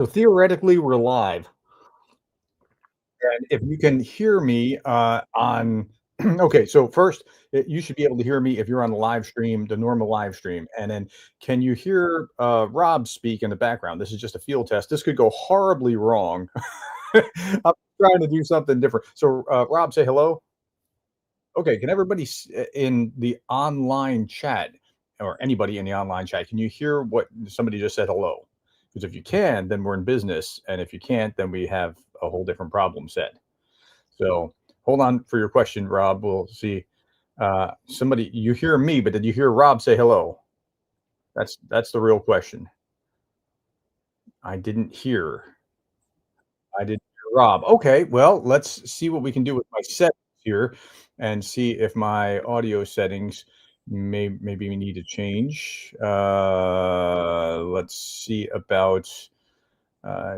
So theoretically, we're live. And if you can hear me on, okay, so first, you should be able to hear me if you're on the live stream, the normal live stream. And then can you hear Rob speak in the background? This is just a field test. This could go horribly wrong. I'm trying to do something different. So, Rob, say hello. Okay, can everybody in the online chat or anybody in the online chat, can you hear what somebody just said hello? Because if you can, then we're in business. And if you can't, then we have a whole different problem set. So hold on for your question, Rob. We'll see. Somebody, you hear me, but did you hear Rob say hello? That's the real question. I didn't hear. I didn't hear Rob. Okay, well, let's see what we can do with my settings here and see if my audio settings maybe we need to change. Let's see about uh,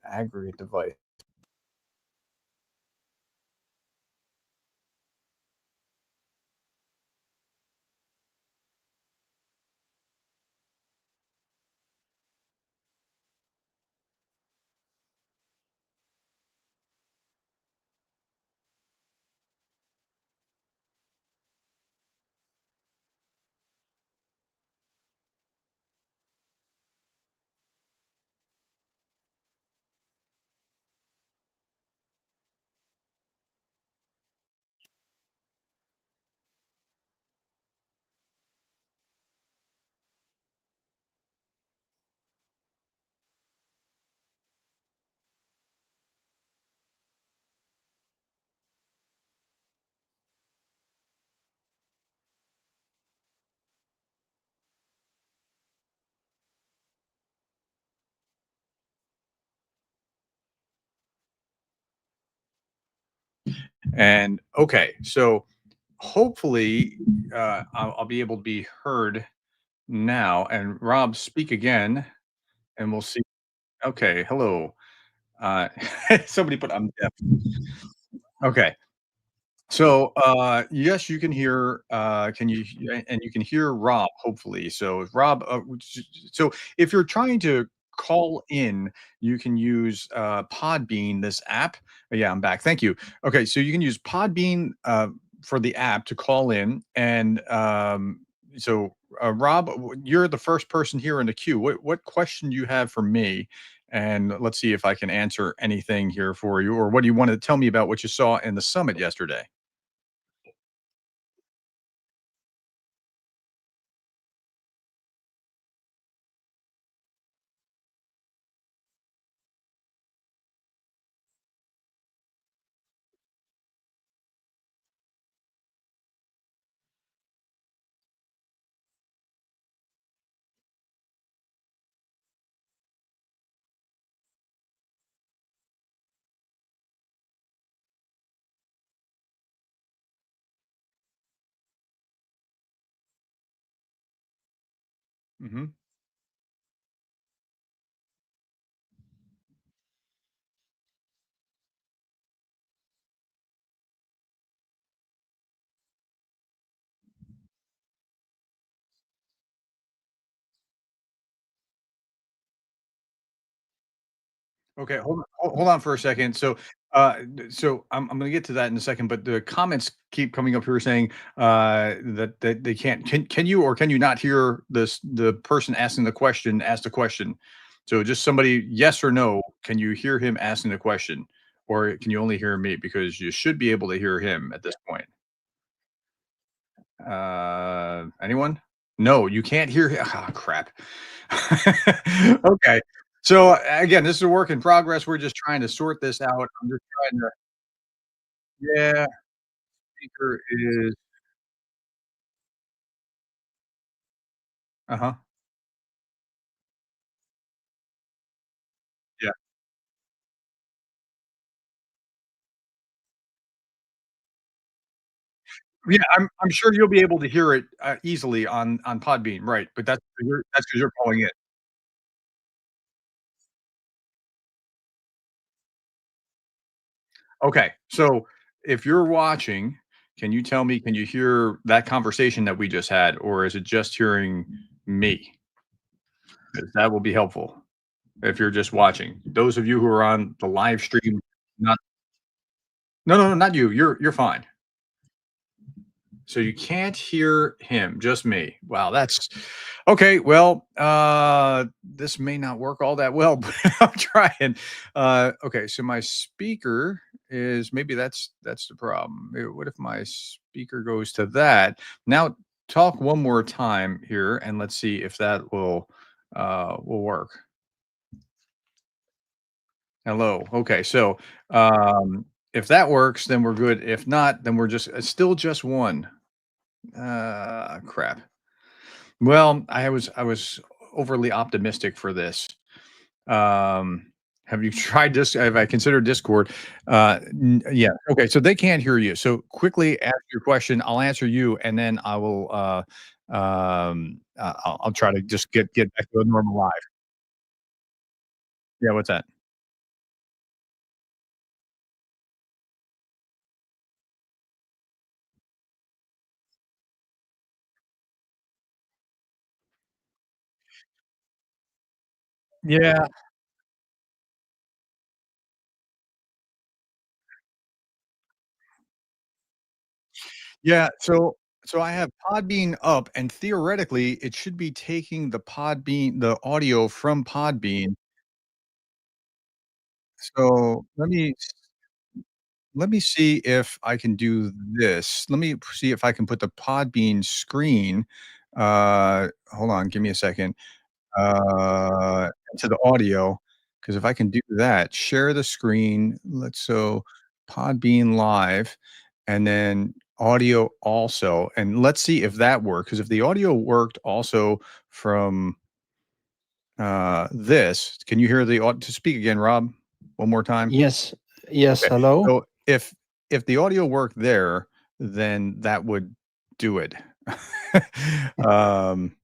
aggregate device. And okay, so hopefully I'll be able to be heard now. And Rob, speak again, and we'll see. Okay, hello. Uh, somebody put I'm deaf. Okay, so yes, you can hear. Can you? And you can hear Rob. Hopefully, so Rob. So if you're trying to call in, you can use Podbean, this app. Yeah, I'm back. Thank you. Okay, so you can use Podbean for the app to call in, and so Rob, you're the first person here in the queue. What question do you have for me? And let's see if I can answer anything here for you, or what do you want to tell me about what you saw in the summit yesterday? Mhm. Okay, hold on for a second. So, so I'm gonna get to that in a second, but the comments keep coming up here saying that they can't. Can you or can you not hear the person asking the question ask the question? So just somebody yes or no. Can you hear him asking the question, or can you only hear me? Because you should be able to hear him at this point. Anyone? No, you can't hear him. Ah, crap. Okay. So again, this is a work in progress. We're just trying to sort this out. I'm just trying to, yeah, speaker is, uh-huh. Yeah. Yeah, I'm sure you'll be able to hear it easily on Podbean, right? But that's because you're calling it. Okay. So if you're watching, can you tell me, can you hear that conversation that we just had, or is it just hearing me? 'Cause that will be helpful. if you're just watching. Those of you who are on the live stream, not no, no, no, not you. You're fine. So you can't hear him, just me. Wow, that's okay. Well, this may not work all that well, but I'm trying. Okay, so my speaker is maybe that's the problem. What if my speaker goes to that? Now talk one more time here, and let's see if that will work. Hello. Okay, so if that works, then we're good. If not, then we're just it's still just one. Crap. Well, I was overly optimistic for this. Um, have you tried this? Have I considered Discord? Yeah. Okay. So they can't hear you. So quickly ask your question. I'll answer you, and then I will. I'll try to just get back to a normal live. Yeah. What's that? Yeah. Yeah. So I have Podbean up, and theoretically, it should be taking the audio from Podbean. So let me see if I can do this. Let me see if I can put the Podbean screen, hold on, give me a second, to the audio, because if I can do that, share the screen, Podbean Live, and then audio also, and let's see if that works. Because if the audio worked also from, this, can you hear the au to speak again, Rob, one more time? Yes. Yes. Okay. Hello. So if the audio worked there, then that would do it. Um,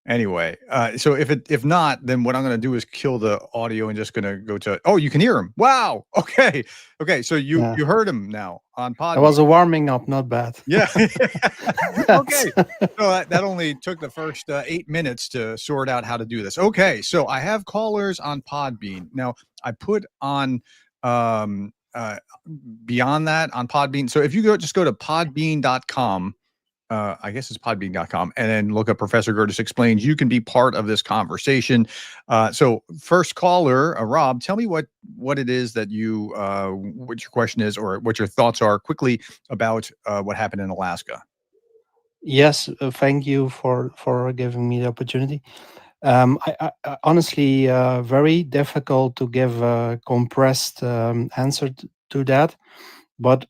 anyway, so if not, then what I'm gonna do is kill the audio and just gonna go to oh, you can hear him. Wow. Okay. Okay. So Yeah. you heard him now on That Podbean. was a warming up, not bad. Yeah. That's Okay. So that only took the first 8 minutes to sort out how to do this. Okay. So I have callers on Podbean. Now I put on um, uh, beyond that on Podbean. So if you just go to podbean.com, I guess it's podbean.com, and then look up Professor Gertis Explains, you can be part of this conversation. So first caller, Rob, tell me what it is that what your question is or what your thoughts are quickly about what happened in Alaska. yes. Thank you for giving me the opportunity. I honestly very difficult to give a compressed answer to that, but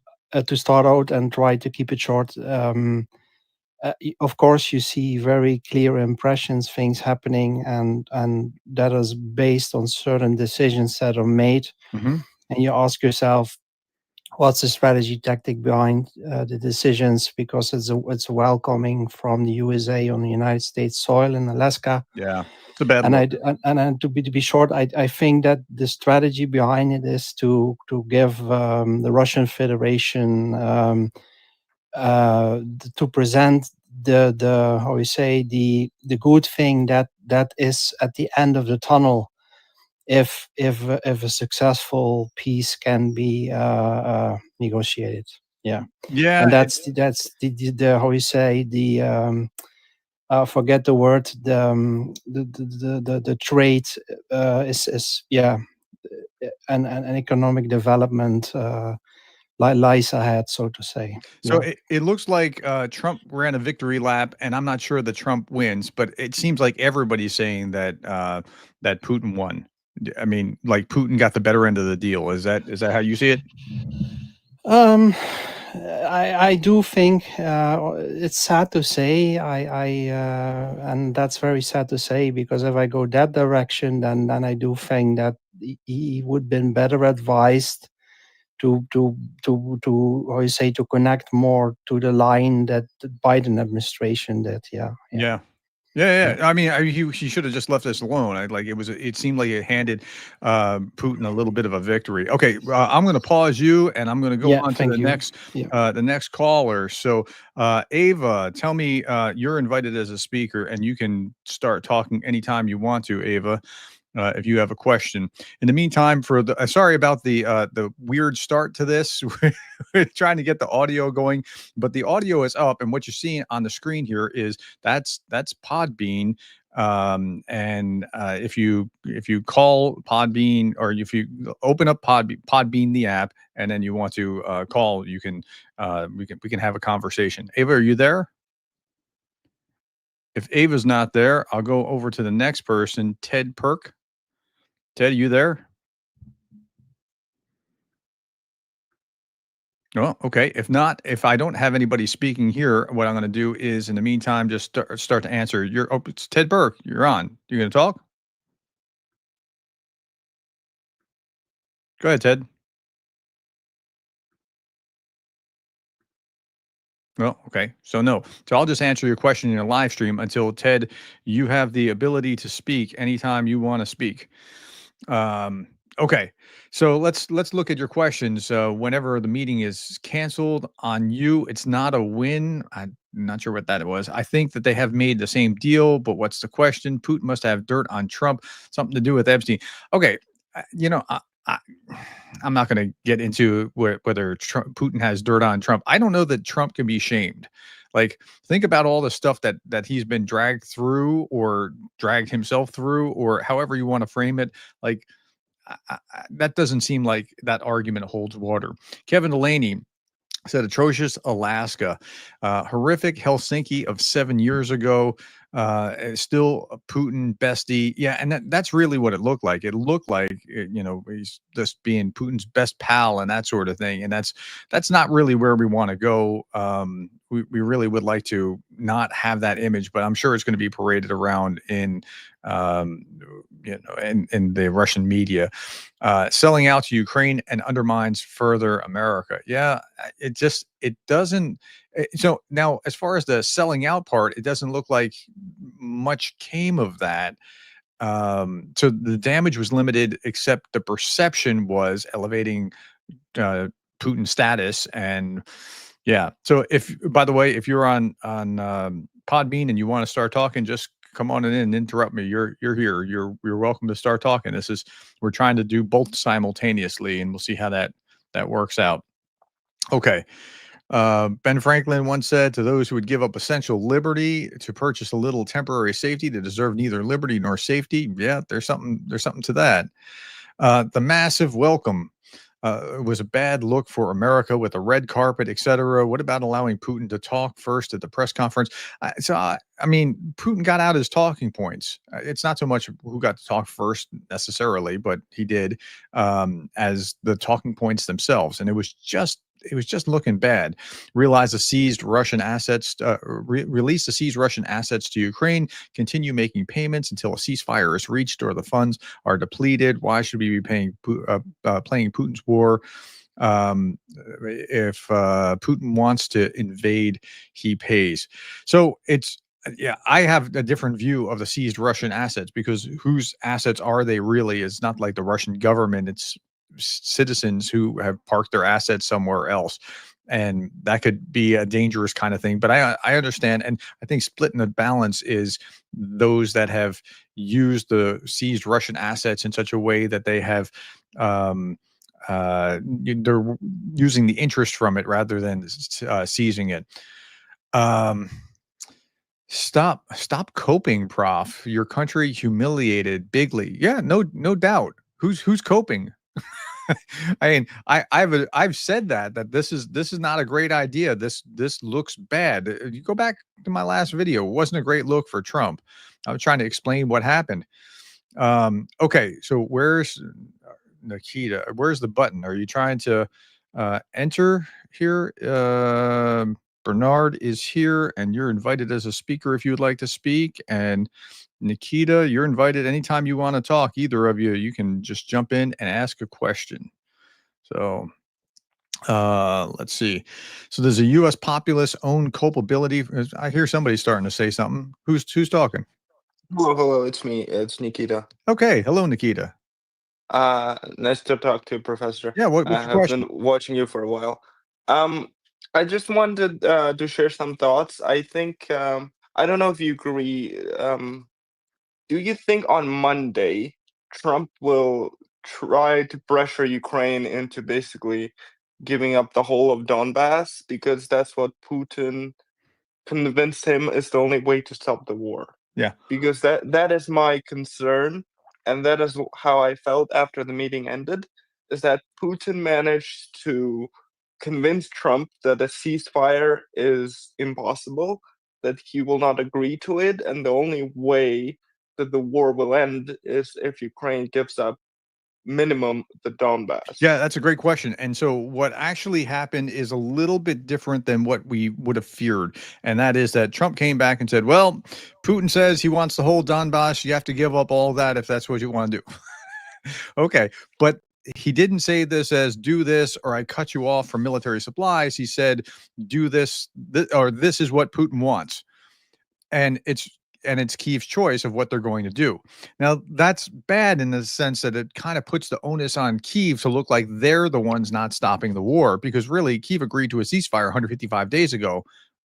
to start out and try to keep it short. Of course, you see very clear impressions, things happening, and that is based on certain decisions that are made. Hmm. And you ask yourself, what's the strategy tactic behind the decisions? Because it's welcoming from the USA on the United States soil in Alaska. Yeah, it's a bad And look. to be short, I think that the strategy behind it is to give the Russian Federation to present the how we say the good thing that is at the end of the tunnel if a successful peace can be negotiated. Yeah, Yeah, and that's the how you say forget the word the trade is yeah an economic development lies ahead, so to say. so Yeah. it looks like Trump ran a victory lap, and I'm not sure that Trump wins, but it seems like everybody's saying that Putin won. I mean, like Putin got the better end of the deal. Is that how you see it? Um, I do think it's sad to say. And that's very sad to say because if I go that direction, then I do think that he would been better advised to how you say to connect more to the line that the Biden administration did. Yeah, yeah, Yeah. Yeah, yeah, yeah. I mean, he should have just left us alone. Like it seemed like it handed Putin a little bit of a victory. Okay, I'm going to pause you, and I'm going to go yeah. on to Thank you. Yeah. the next caller. So, Ava, tell me, you're invited as a speaker, and you can start talking anytime you want to, Ava. if you have a question. In the meantime, for the sorry about the weird start to this. We're trying to get the audio going, but the audio is up, and what you're seeing on the screen here is that's Podbean. And if you call Podbean, or if you open up Podbean the app, and then you want to call, you can we can have a conversation. Ava, are you there? If Ava's not there, I'll go over to the next person, Ted Perk. Ted, you there? Oh, okay. If not, if I don't have anybody speaking here, what I'm going to do is, in the meantime, just start to answer. It's Ted Burke. You're on. You going to talk? Go ahead, Ted. Well, okay. So no. So I'll just answer your question in a live stream until Ted, you have the ability to speak anytime you want to speak. Okay. So let's look at your questions. Whenever the meeting is canceled on you, it's not a win. I'm not sure what that was. I think that they have made the same deal, but what's the question? Putin must have dirt on Trump, something to do with Epstein. Okay. I, I'm not going to get into whether Putin has dirt on Trump. I don't know that Trump can be shamed. Like, think about all the stuff that he's been dragged through, or dragged himself through, or however you want to frame it. Like, that doesn't seem like that argument holds water. Kevin Delaney said atrocious Alaska, horrific Helsinki of 7 years ago, still a Putin bestie. Yeah, and that's really what it looked like. It looked like, he's just being Putin's best pal and that sort of thing. And that's not really where we want to go. We really would like to not have that image, but I'm sure it's going to be paraded around in in the Russian media. Selling out to Ukraine and undermines further America. Yeah, it doesn't. So now, as far as the selling out part, it doesn't look like much came of that. So the damage was limited, except the perception was elevating uh, Putin's status. And yeah, so if, by the way, if you're on Podbean and you want to start talking, just come on in and interrupt me. You're here. You're welcome to start talking. We're trying to do both simultaneously, and we'll see how that works out. Okay. Ben Franklin once said, to those who would give up essential liberty to purchase a little temporary safety, they deserve neither liberty nor safety. Yeah, there's something to that. The massive welcome was a bad look for America with a red carpet, etc. What about allowing Putin to talk first at the press conference? I mean, Putin got out his talking points. It's not so much who got to talk first necessarily, but he did, as the talking points themselves, and it was just looking bad. Realize the seized Russian assets, release the seized Russian assets to Ukraine, continue making payments until a ceasefire is reached or the funds are depleted. Why should we be playing Putin's war? If Putin wants to invade, he pays. So yeah, I have a different view of the seized Russian assets, because whose assets are they really? It's not like the Russian government. It's citizens who have parked their assets somewhere else, and that could be a dangerous kind of thing. But I understand, and I think splitting the balance is those that have used the seized Russian assets in such a way that they have they're using the interest from it rather than seizing it. Stop coping, prof. Your country humiliated bigly. Yeah, no doubt. Who's coping? I mean, I've said that this is not a great idea. This looks bad. You go back to my last video. It wasn't a great look for Trump. I was trying to explain what happened. Okay, so where's Nikita? Where's the button? Are you trying to enter here? Bernard is here, and you're invited as a speaker if you would like to speak. And Nikita, you're invited anytime you want to talk. Either of you, you can just jump in and ask a question. So let's see. So there's a U.S. populace owned culpability. I hear somebody starting to say something. Who's talking? Hello, it's me. It's Nikita. Okay, hello, Nikita. Nice to talk to you, Professor. Yeah, what's I your have question? been watching you for a while. Um, I just wanted to share some thoughts. I think I don't know if you agree. Do you think on Monday Trump will try to pressure Ukraine into basically giving up the whole of Donbass because that's what Putin convinced him is the only way to stop the war. Yeah. Because that is my concern, and that is how I felt after the meeting ended, is that Putin managed to convince Trump that a ceasefire is impossible, that he will not agree to it, and the only way that the war will end is if Ukraine gives up minimum the Donbass. Yeah, that's a great question. And so what actually happened is a little bit different than what we would have feared. And that is that Trump came back and said, well, Putin says he wants the whole Donbass. You have to give up all that if that's what you want to do. Okay. But he didn't say this as do this or I cut you off from military supplies. He said, do this, or this is what Putin wants. And it's Kiev's choice of what they're going to do. Now, that's bad in the sense that it kind of puts the onus on Kiev to look like they're the ones not stopping the war, because really Kiev agreed to a ceasefire 155 days ago.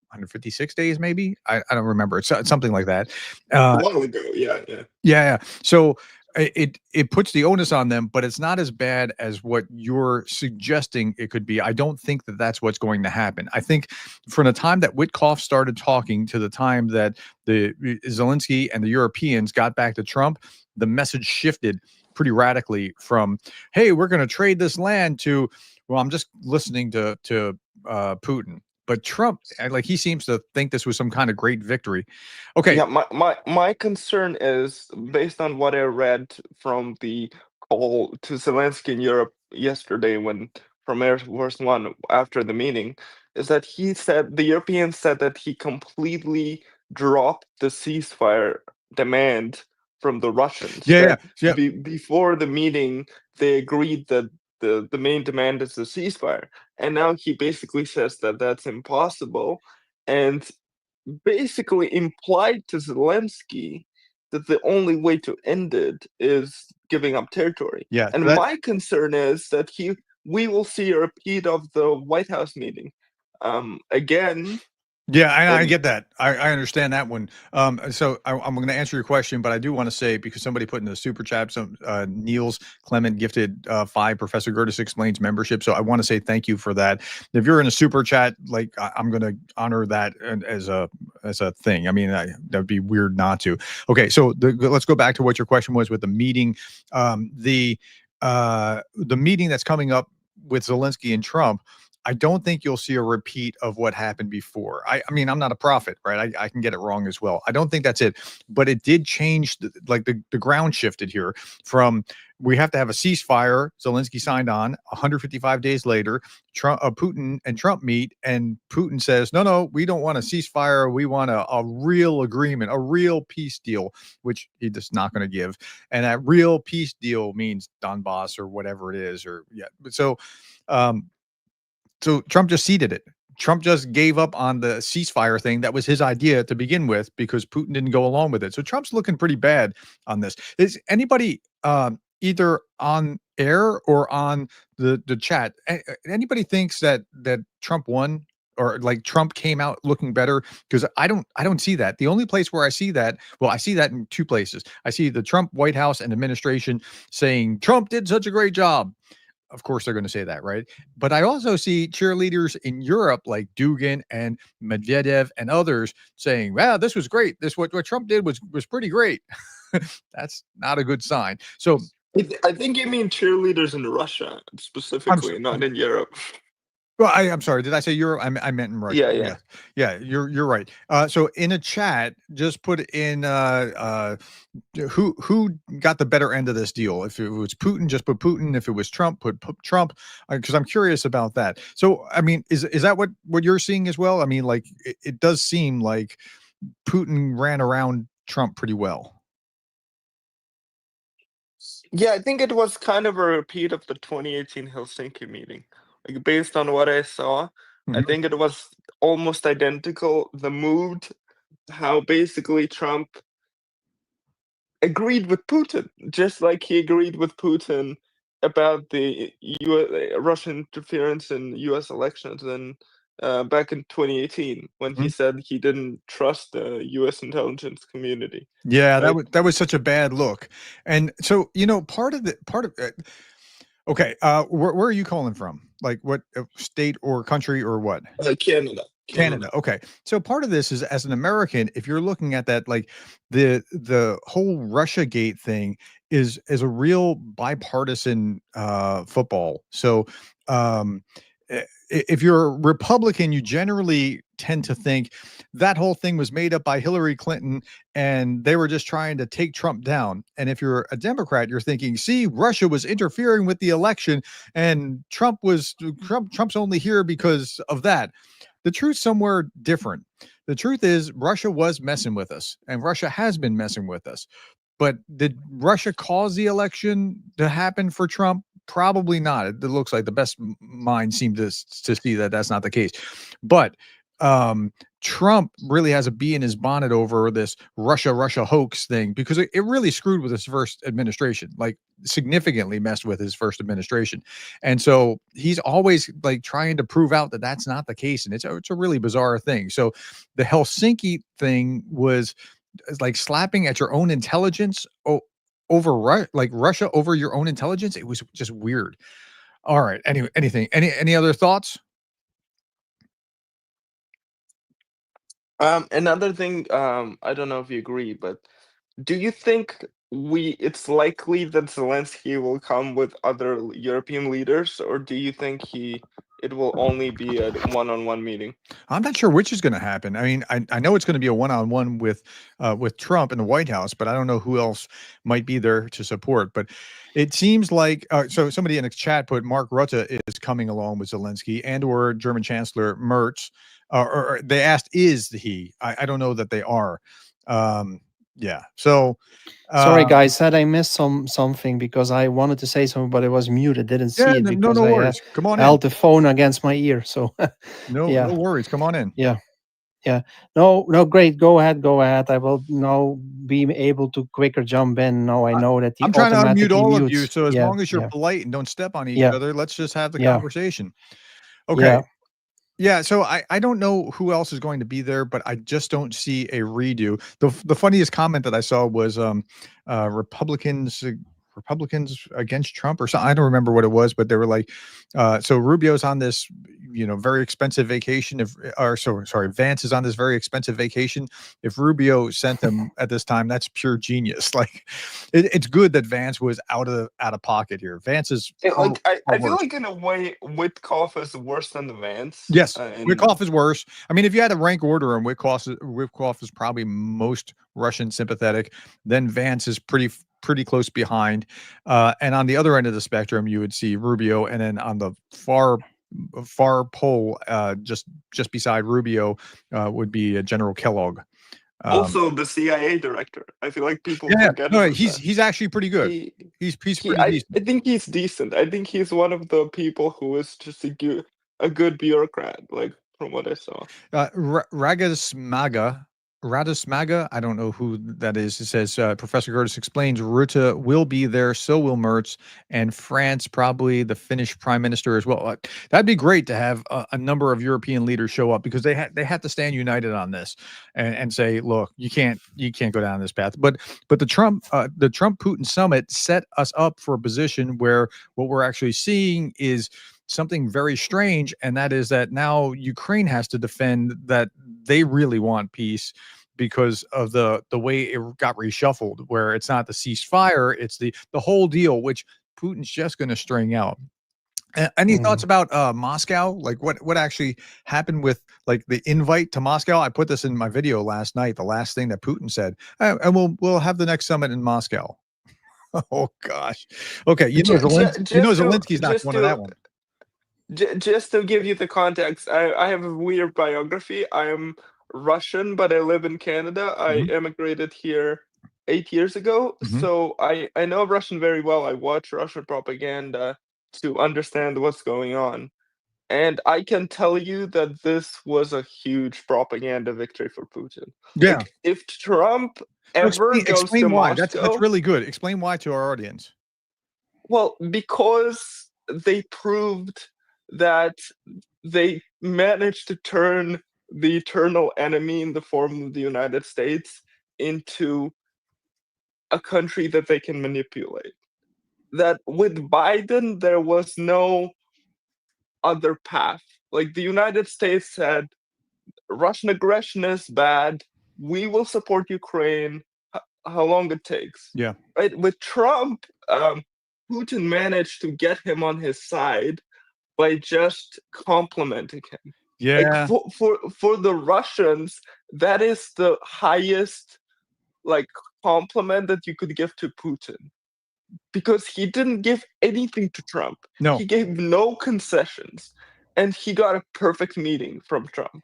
156 days, maybe? I don't remember. It's something like that. A while ago, yeah. Yeah. So it puts the onus on them, but it's not as bad as what you're suggesting it could be. I don't think that that's what's going to happen. I think from the time that Witkoff started talking to the time that the Zelenskyy and the Europeans got back to Trump, the message shifted pretty radically from, hey, we're going to trade this land to, well, I'm just listening to Putin. But Trump, like, he seems to think this was some kind of great victory. Okay. Yeah, my concern is based on what I read from the call to Zelensky in Europe yesterday when from Air Force One after the meeting, is that he said the Europeans said that he completely dropped the ceasefire demand from the Russians. Yeah. Before the meeting, they agreed that the main demand is the ceasefire, and now he basically says that that's impossible, and basically implied to Zelensky that the only way to end it is giving up territory. Yeah. And my concern is that we will see a repeat of the White House meeting again. Yeah, I get that. I understand that one. So I'm going to answer your question, but I do want to say, because somebody put in the super chat, some Niels Clement gifted 5 Professor Gertis Explains membership. So I want to say thank you for that. If you're in a super chat, like, I'm going to honor that as a thing. I mean, that would be weird not to. Okay, so let's go back to what your question was with the meeting. The meeting that's coming up with Zelenskyy and Trump, I don't think you'll see a repeat of what happened before. I mean, I'm not a prophet, right? I can get it wrong as well. I don't think that's it, but it did change. The ground shifted here from, we have to have a ceasefire. Zelenskyy signed on. 155 days later, Putin and Trump meet, and Putin says, no, we don't want a ceasefire. We want a real agreement, a real peace deal, which he's just not going to give. And that real peace deal means Donbass or whatever it is, So Trump just ceded it. Trump just gave up on the ceasefire thing. That was his idea to begin with, because Putin didn't go along with it. So Trump's looking pretty bad on this. Is anybody either on air or on the chat, anybody thinks that Trump won, or like Trump came out looking better? Because I don't see that. The only place where I see that, well, I see that in 2 places. I see the Trump White House and administration saying Trump did such a great job. Of course, they're going to say that, right? But I also see cheerleaders in Europe like Dugin and Medvedev and others saying, "Wow, this was great. This what Trump did was pretty great." That's not a good sign. So I think you mean cheerleaders in Russia specifically, not in Europe. Well, I'm sorry. Did I say Europe? I meant in Russia. Yeah. You're right. So in a chat, just put in who got the better end of this deal. If it was Putin, just put Putin. If it was Trump, put Trump. Because I'm curious about that. So I mean, is that what you're seeing as well? I mean, like, it does seem like Putin ran around Trump pretty well. Yeah, I think it was kind of a repeat of the 2018 Helsinki meeting. Like, based on what I saw, I think it was almost identical. The mood, how basically Trump agreed with Putin, just like he agreed with Putin about the Russian interference in U.S. elections in back in 2018 when he said he didn't trust the U.S. intelligence community. Yeah, Right? that was such a bad look. And so, part of okay, where are you calling from? Like what state or country or what? Canada. Canada. Okay. So part of this is, as an American, if you're looking at that, like the whole Russia Gate thing is a real bipartisan football. So if you're a Republican, you generally tend to think that whole thing was made up by Hillary Clinton and they were just trying to take Trump down. And if you're a Democrat, you're thinking, see, Russia was interfering with the election and Trump's only here because of that. The truth's somewhere different. The truth is Russia was messing with us, and Russia has been messing with us. But did Russia cause the election to happen for Trump? Probably not. It looks like the best minds seem to see that that's not the case. But Trump really has a bee in his bonnet over this Russia hoax thing, because it really screwed with his first administration, like significantly messed with his first administration. And so he's always like trying to prove out that that's not the case. And it's a really bizarre thing. So the Helsinki thing was like slapping at your own intelligence over like Russia over your own intelligence. It was just weird. All right. Anyway, any other thoughts? Another thing, I don't know if you agree, but do you think it's likely that Zelensky will come with other European leaders, or do you think it will only be a one-on-one meeting? I'm not sure which is going to happen. I mean, I know it's going to be a one-on-one with Trump in the White House, but I don't know who else might be there to support. But it seems like so somebody in the chat put Mark Rutte is coming along with Zelensky and/or German Chancellor Merz. Or they asked, is he? I don't know that they are. Yeah. So sorry, guys, said I missed something because I wanted to say something, but it was muted. Didn't see it because no I worries. Come on held in. the phone against my ear. So No worries. Come on in. Yeah. No, great. Go ahead. I will now be able to quicker jump in. Now I know that I'm trying to unmute all of you. So as long as you're polite and don't step on each other, let's just have the conversation. Okay. Yeah, so I don't know who else is going to be there, but I just don't see a redo. The funniest comment that I saw was Republicans against Trump or something. I don't remember what it was, but they were like, so Rubio's on this, very expensive vacation. Vance is on this very expensive vacation. If Rubio sent them at this time, that's pure genius. Like, it's good that Vance was out of pocket here. Vance is I feel like in a way Witkoff is worse than the Vance. Yes, Witkoff is worse. I mean, if you had to rank order, and Witkoff is probably most Russian sympathetic, then Vance is pretty close behind. And on the other end of the spectrum, you would see Rubio, and then on the far pole, just beside Rubio, would be General Kellogg. Also, the CIA director. I feel like people forget. No, he's actually pretty good. He's pretty decent. I think he's decent. I think he's one of the people who is just a good bureaucrat, like from what I saw. Radismaga, I don't know who that is. It says Professor Gertis explains Rutte will be there, so will Merz, and France, probably the Finnish prime minister as well. That'd be great to have a number of European leaders show up, because they have to stand united on this and say, look, you can't go down this path. But the Trump-Putin summit set us up for a position where what we're actually seeing is something very strange, and that is that now Ukraine has to defend that they really want peace because of the way it got reshuffled, where it's not the ceasefire, it's the whole deal, which Putin's just going to string out. Any thoughts about Moscow? Like what actually happened with like the invite to Moscow? I put this in my video last night, the last thing that Putin said, and we'll have the next summit in Moscow. Oh gosh. Okay, Zelensky's not going to that one. Just to give you the context, I have a weird biography. I am Russian, but I live in Canada. I emigrated here 8 years ago, so I know Russian very well. I watch Russian propaganda to understand what's going on. And I can tell you that this was a huge propaganda victory for Putin. Yeah. Like, if Trump ever goes to why. Moscow, that's really good. Explain why to our audience. Well, because they proved that they managed to turn the eternal enemy in the form of the United States into a country that they can manipulate. That with Biden, there was no other path. Like the United States said, Russian aggression is bad. We will support Ukraine how long it takes. Yeah. Right? With Trump, Putin managed to get him on his side by just complimenting him. Like Yeah. for the Russians, that is the highest like compliment that you could give to Putin. Because he didn't give anything to Trump. No. He gave no concessions. And he got a perfect meeting from Trump.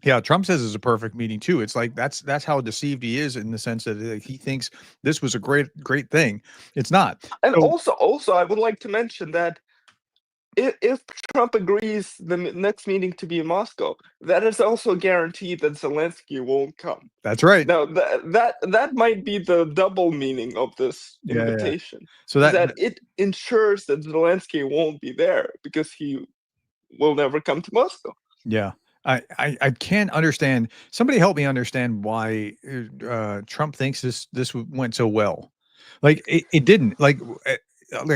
Yeah, Trump says it's a perfect meeting too. It's like that's how deceived he is in the sense that he thinks this was a great thing. It's not. And So, also, I would like to mention that if Trump agrees the next meeting to be in Moscow, that is also a guarantee that Zelenskyy won't come. that's right. Now that might be the double meaning of this Yeah. invitation. So that it ensures that Zelenskyy won't be there because he will never come to Moscow. Yeah. I can't understand. Somebody help me understand why Trump thinks this went so well. Like it didn't. Like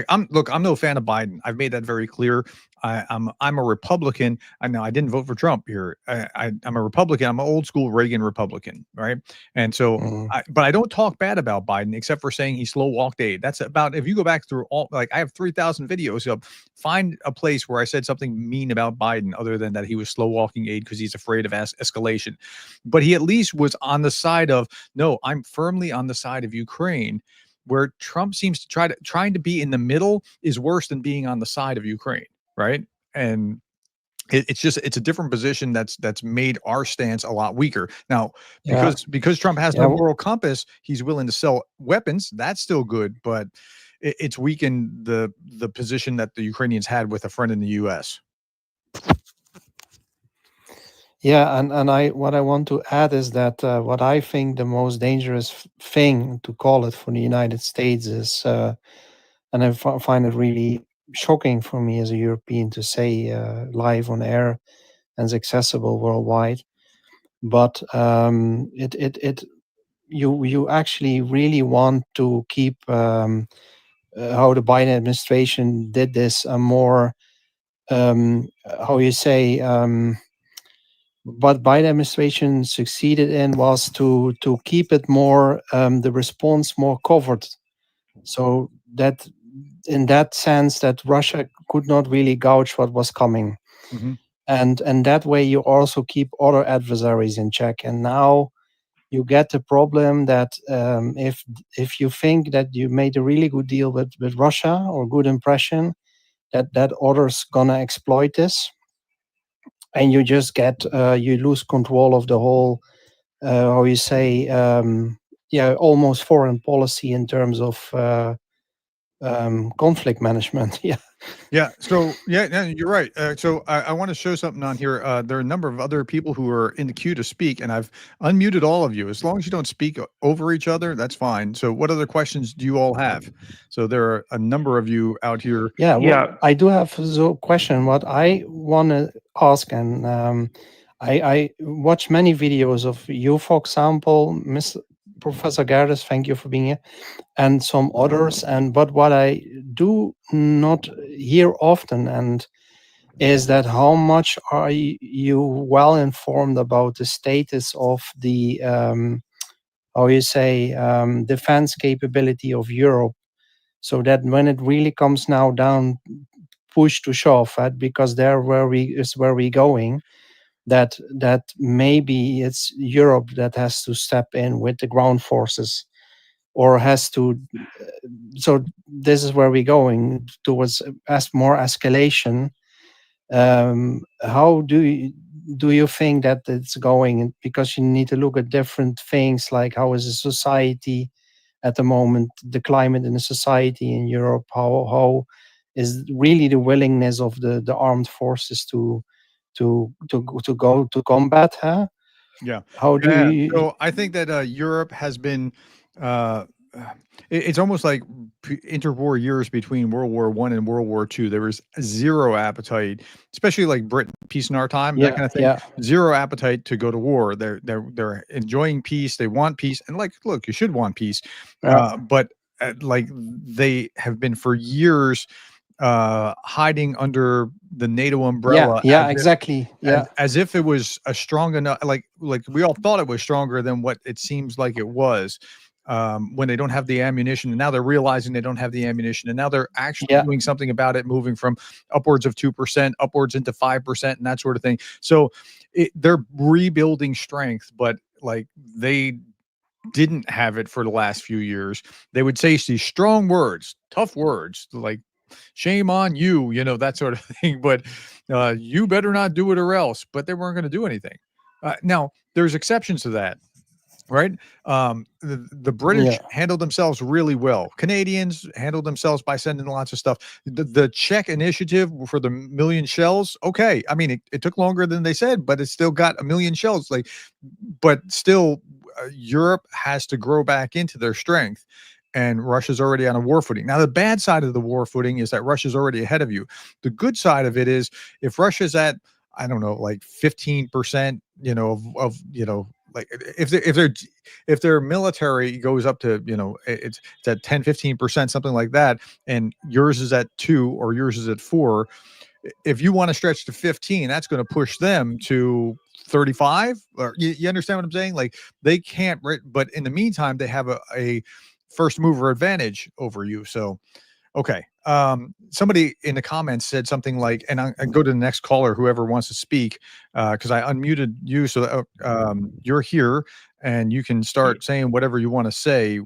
I'm no fan of Biden. I've made that very clear. I'm a Republican. I know I didn't vote for Trump here. I'm a Republican. I'm an old school Reagan Republican, right? And so, but I don't talk bad about Biden except for saying he slow walked aid. That's about, if you go back through all, like I have 3,000 videos up. Find a place where I said something mean about Biden other than that he was slow walking aid because he's afraid of escalation. But he at least was on the side of, no, I'm firmly on the side of Ukraine. Where Trump seems to trying to be in the middle is worse than being on the side of Ukraine, right? And it's a different position that's made our stance a lot weaker. Now, because Trump has no moral compass, he's willing to sell weapons. That's still good, but it's weakened the position that the Ukrainians had with a friend in the U.S. Yeah, and what I want to add is that what I think the most dangerous thing to call it for the United States is, and I find it really shocking for me as a European to say live on air and it's accessible worldwide, but you actually really want to keep how the Biden administration did this a more how you say. What Biden administration succeeded in was to keep it more the response more covered, so that in that sense that Russia could not really gauge what was coming, and that way you also keep other adversaries in check. And now you get the problem that if you think that you made a really good deal with Russia or good impression, that others gonna exploit this. And you just get you lose control of the whole how you say almost foreign policy in terms of conflict management. Yeah. So you're right. So I want to show something on here. There are a number of other people who are in the queue to speak, and I've unmuted all of you. As long as you don't speak over each other, that's fine. So what other questions do you all have? So there are a number of you out here. Well, I do have a question. What I want to ask, and I watch many videos of you, for example, Professor Gerdes, thank you for being here, and some others. But what I do not hear often and is that how much are you well informed about the status of the how you say defense capability of Europe, so that when it really comes now down push to shove, because there where we're going, that maybe it's Europe that has to step in with the ground forces, or has to. So this is where we're going towards more escalation. How do you think that it's going? Because you need to look at different things, like how is the society at the moment, the climate in the society in Europe, how is really the willingness of the armed forces to go to combat, huh? Yeah. How do you? So I think that Europe has been it's almost like interwar years between World War I and World War II. There was zero appetite, especially like Britain, peace in our time, that Yeah, kind of thing. yeah, Zero appetite to go to war. They're enjoying peace. They want peace, and like, look, you should want peace, yeah, but like they have been for years hiding under the NATO yeah, umbrella yeah, exactly. Yeah, as if it was a strong enough, like we all thought it was stronger than what it seems like it was, when they don't have the ammunition, and now they're realizing they don't have the ammunition, and now they're actually yeah, doing something about it, moving from upwards of 2% upwards into 5% and that sort of thing. So they're rebuilding strength, but like they didn't have it for the last few years. They would say these strong words, tough words, like shame on you, that sort of thing. But you better not do it or else. But they weren't going to do anything. Now, there's exceptions to that, right? The British yeah, handled themselves really well. Canadians handled themselves by sending lots of stuff. The Czech initiative for the million shells, okay. I mean, it took longer than they said, but it still got a million shells. Like, but still, Europe has to grow back into their strength. And Russia's already on a war footing. Now, the bad side of the war footing is that Russia's already ahead of you. The good side of it is if Russia's at, I don't know, like 15%, like if their military goes up to, it's at 10-15%, something like that, and yours is at 2 or yours is at 4, if you want to stretch to 15, that's going to push them to 35. Or you understand what I'm saying? Like they can't, but in the meantime, they have a first mover advantage over you. So, okay. Somebody in the comments said something like, and I go to the next caller, whoever wants to speak, because I unmuted you, so you're here and you can start saying whatever you want to say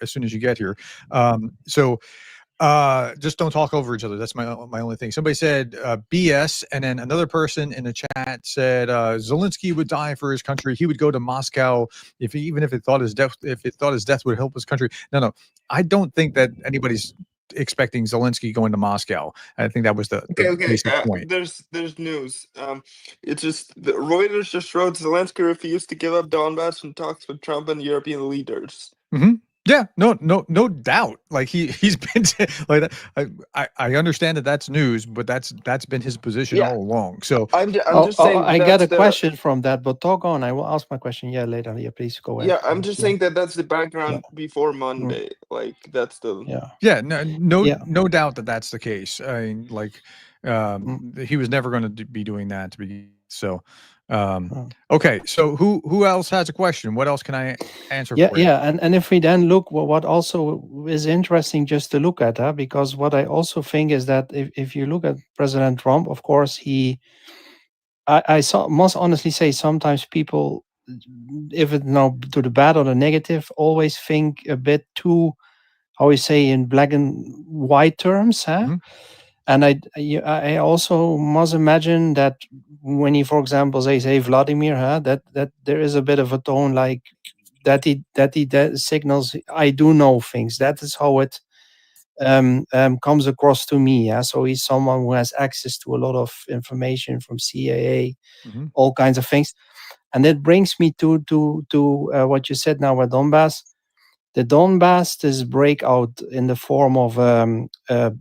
as soon as you get here. So just don't talk over each other. That's my only thing. Somebody said BS, and then another person in the chat said Zelenskyy would die for his country. He would go to Moscow even if it thought his death would help his country. No, I don't think that anybody's expecting Zelenskyy going to Moscow. I think that was the Okay. basic point. There's news. It's just Reuters just wrote Zelenskyy refused to give up Donbass in talks with Trump and European leaders. Mm-hmm. Yeah, no doubt. Like he's been like that. I understand that that's news, but that's been his position all along. So I'm just saying. I got a question from that, but talk on. I will ask my question. Yeah, later. Yeah, please go ahead. Yeah, I'm just saying that's the background before Monday. Like that's the. Yeah, no doubt that that's the case. I mean, like, he was never going to be doing that to be so. Okay, so who else has a question? What else can I answer for you? And if we then look, what also is interesting just to look at, because what I also think is that if you look at President Trump, of course, must honestly say sometimes people, if it's now to the bad or the negative, always think a bit too, how we say, in black and white terms, And I also must imagine that when he, for example, say Vladimir, that there is a bit of a tone like that he signals, I do know things. That is how it comes across to me. So he's someone who has access to a lot of information from CIA, all kinds of things. And that brings me to what you said now about Donbass. The Donbass, this breakout in the form of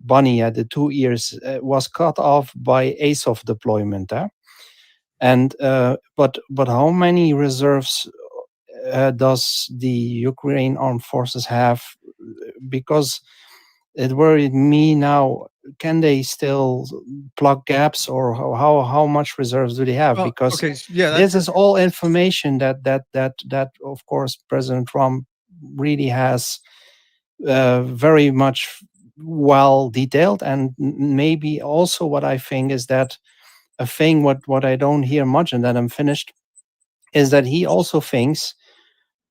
Bunny at the 2 years, was cut off by Azov deployment. And but how many reserves does the Ukraine armed forces have? Because it worried me now. Can they still plug gaps, or how much reserves do they have? Because this is all information that of course President Trump really has very much well detailed. And maybe also what I think is that a thing what I don't hear much, and then I'm finished, is that he also thinks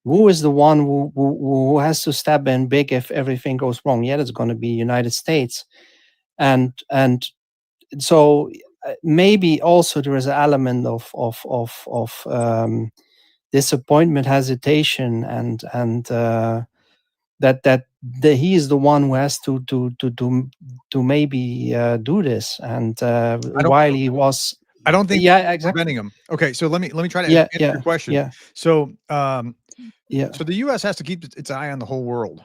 who is the one who has to step in big if everything goes wrong. It's going to be United States, and so maybe also there is an element of disappointment, hesitation, and that he is the one who has to maybe do this. And while he was, I don't think exactly preventing him. Okay, so let me try to answer your question. So so the U.S. has to keep its eye on the whole world.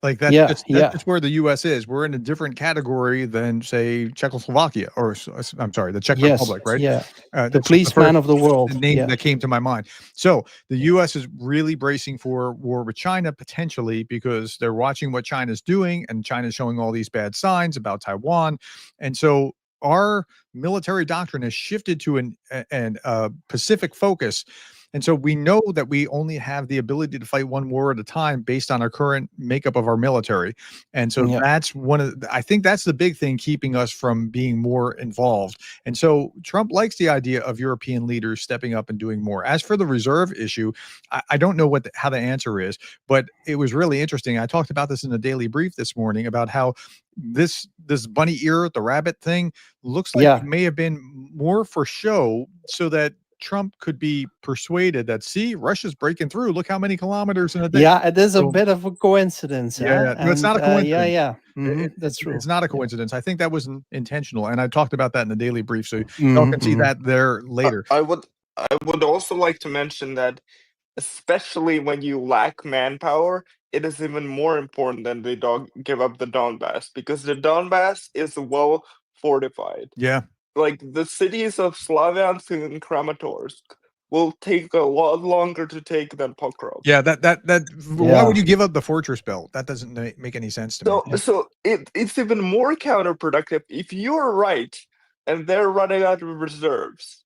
Like that's Yeah, just yeah. where the U.S. is. We're in a different category than say Czechoslovakia or I'm sorry, the Czech Yes, Republic, right? yeah. The That's just the policeman first of the world. name Yeah. that came to my mind. So the U.S. is really bracing for war with China potentially because they're watching what China's doing, and China's showing all these bad signs about Taiwan, and so our military doctrine has shifted to an Pacific focus. And so we know that we only have the ability to fight one war at a time based on our current makeup of our military. And so Yeah. that's I think that's the big thing keeping us from being more involved. And so Trump likes the idea of European leaders stepping up and doing more. As for the reserve issue, I don't know how the answer is, but it was really interesting. I talked about this in the Daily Brief this morning about how this bunny ear, the rabbit thing, looks like it may have been more for show so that Trump could be persuaded that, see, Russia's breaking through. Look how many kilometers in a day. Yeah, it is a So, bit of a coincidence. yeah. No, it's not a coincidence. Yeah. That's true. It's not a coincidence. I think that was intentional, and I talked about that in the Daily Brief, so Mm-hmm. y'all can see that there later. I would also like to mention that, especially when you lack manpower, it is even more important than they give up the Donbass, because the Donbass is well fortified. Yeah. Like the cities of Slavyansk and Kramatorsk will take a lot longer to take than Pokrov. Yeah, why would you give up the fortress belt? That doesn't make any sense to me. So it's even more counterproductive. If you're right and they're running out of reserves,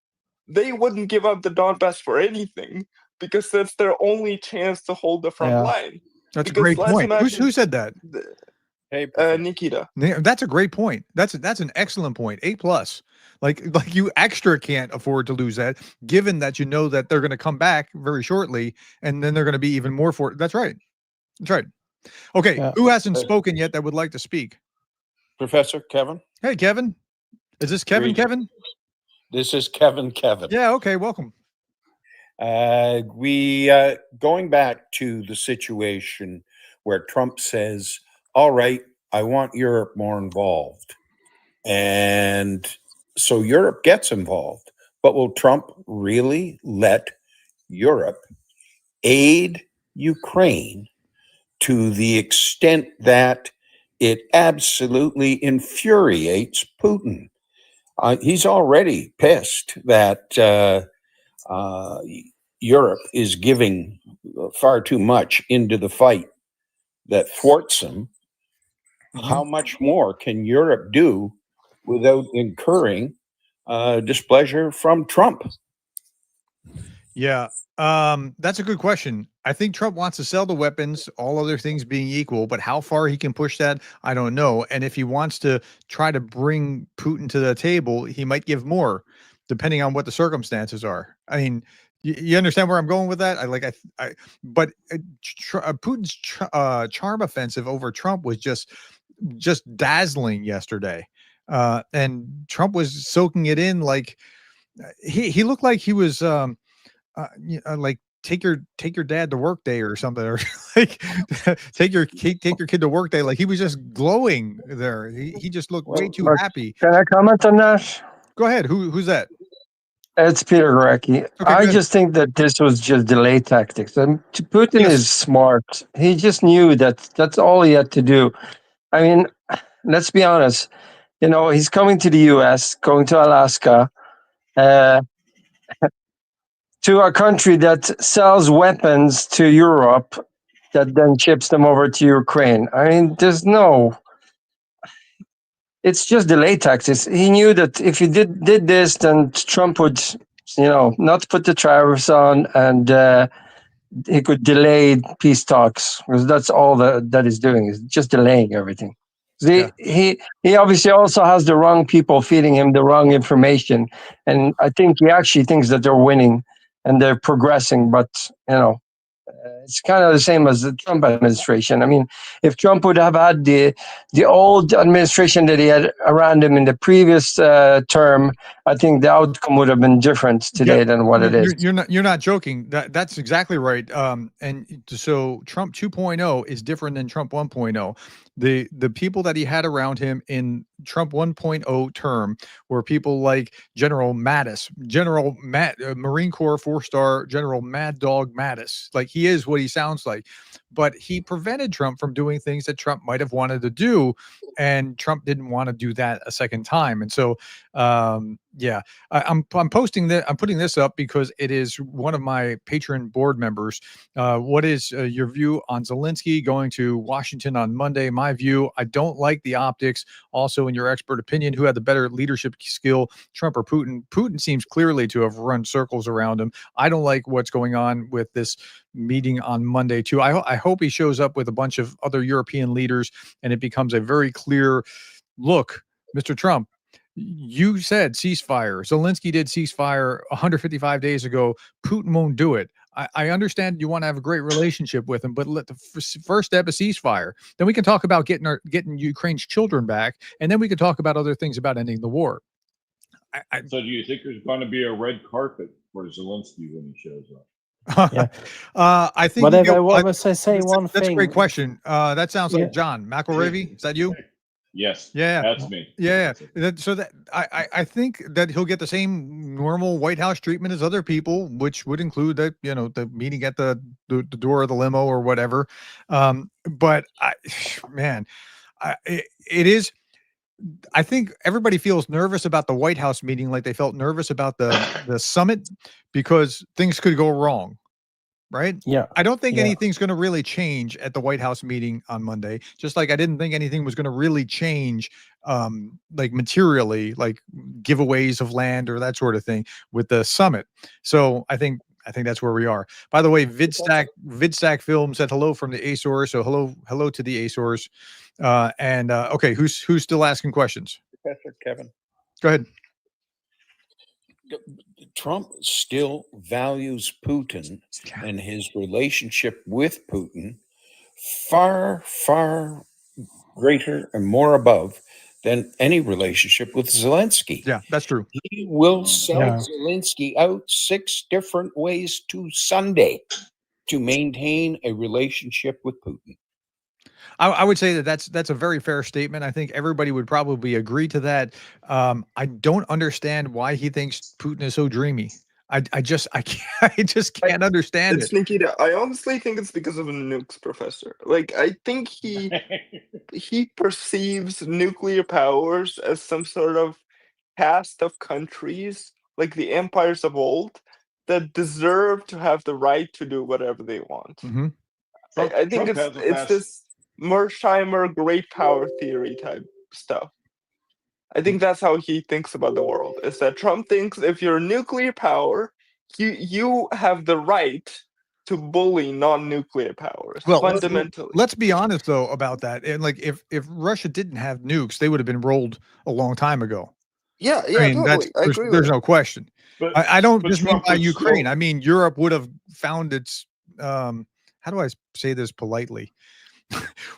they wouldn't give up the Donbass for anything, because that's their only chance to hold the front line. That's a great point. Who said that? Hey, Nikita. That's a great point. That's an excellent point. A+. Like you extra can't afford to lose that, given that you know that they're going to come back very shortly, and then they're going to be even more for. That's right. That's right. Okay, who hasn't spoken yet that would like to speak? Professor Kevin. Hey, Kevin. Is this Kevin? Kevin? This is Kevin. Yeah. Okay. Welcome. Going back to the situation where Trump says, "All right, I want Europe more involved," and so Europe gets involved. But will Trump really let Europe aid Ukraine to the extent that it absolutely infuriates Putin? He's already pissed that Europe is giving far too much into the fight that thwarts him. How much more can Europe do without incurring displeasure from Trump? Yeah, that's a good question. I think Trump wants to sell the weapons, all other things being equal, but how far he can push that, I don't know. And if he wants to try to bring Putin to the table, he might give more, depending on what the circumstances are. I mean, you understand where I'm going with that? But Putin's charm offensive over Trump was just dazzling yesterday, and Trump was soaking it in like he looked like he was like take your dad to work day or something, or like take your kid to work day. Like he was just glowing there. He just looked way too happy. Can I comment on that? Go ahead. Who's that? It's Peter Garecki. I just think that this was just delay tactics. And Putin is smart. He just knew that that's all he had to do. I mean, let's be honest. You know, he's coming to the U.S., going to Alaska, to a country that sells weapons to Europe, that then ships them over to Ukraine. I mean, it's just delay tactics. He knew that if he did this, then Trump would, not put the tariffs on, and he could delay peace talks, because that's all that he's doing, is just delaying everything. He obviously also has the wrong people feeding him the wrong information, and I think he actually thinks that they're winning and they're progressing, but it's kind of the same as the Trump administration. I mean, if Trump would have had the old administration that he had around him in the previous term, I think the outcome would have been different today than what it is. You're not joking. That's exactly right. And so Trump 2.0 is different than Trump 1.0. The people that he had around him in Trump 1.0 term were people like General Mattis, Marine Corps 4-star General Mad Dog Mattis. Like he is what he sounds like. but he prevented Trump from doing things that Trump might have wanted to do, and Trump didn't want to do that a second time. And so, yeah, I'm posting that. I'm putting this up because it is one of my patron board members. What is your view on Zelensky going to Washington on Monday? My view: I don't like the optics. Also, in your expert opinion, who had the better leadership skill, Trump or Putin? Putin seems clearly to have run circles around him. I don't like what's going on with this meeting on Monday too. I hope he shows up with a bunch of other European leaders and it becomes a very clear look, Mr. Trump. You said ceasefire. Zelensky did ceasefire 155 days ago. Putin won't do it. I understand you want to have a great relationship with him, but let the first step is ceasefire. Then we can talk about getting Ukraine's children back, and then we can talk about other things about ending the war. So do you think there's going to be a red carpet for Zelensky when he shows up? Yeah. I think. But if I was I say one that's thing, a great question. That sounds Yeah. like John McElravy. Is that you? Yes. Yeah. That's me. Yeah. So that I think that he'll get the same normal White House treatment as other people, which would include that, the meeting at the door of the limo or whatever. But it is. I think everybody feels nervous about the White House meeting, like they felt nervous about the summit, because things could go wrong. Right? Yeah. I don't think Yeah. anything's going to really change at the White House meeting on Monday. Just like I didn't think anything was going to really change, like materially, like giveaways of land or that sort of thing with the summit. So I think that's where we are. By the way, Vidstack Film said hello from the Azores. So hello to the Azores. Okay, who's still asking questions? Professor Kevin. Go ahead. Trump still values Putin and his relationship with Putin far, far greater and more above than any relationship with Zelensky. Yeah, that's true. He will sell Yeah. Zelensky out 6 different ways to Sunday to maintain a relationship with Putin. I would say that's a very fair statement. I think everybody would probably agree to that. I don't understand why he thinks Putin is so dreamy. I just can't understand It's it. Nikita. I honestly think it's because of nukes, Professor. Like, I think he perceives nuclear powers as some sort of caste of countries, like the empires of old, that deserve to have the right to do whatever they want. Mhm. I think Trump has a it's fast- this Mersheimer great power theory type stuff. I think that's how he thinks about the world. Is that Trump thinks if you're a nuclear power, you have the right to bully non-nuclear powers. Well, fundamentally. let's be honest though about that. And like if Russia didn't have nukes, they would have been rolled a long time ago. Yeah, I mean, totally. I agree there's with no question. But I don't but just mean Trump by would Ukraine. still- I mean, Europe would have found its how do I say this politely?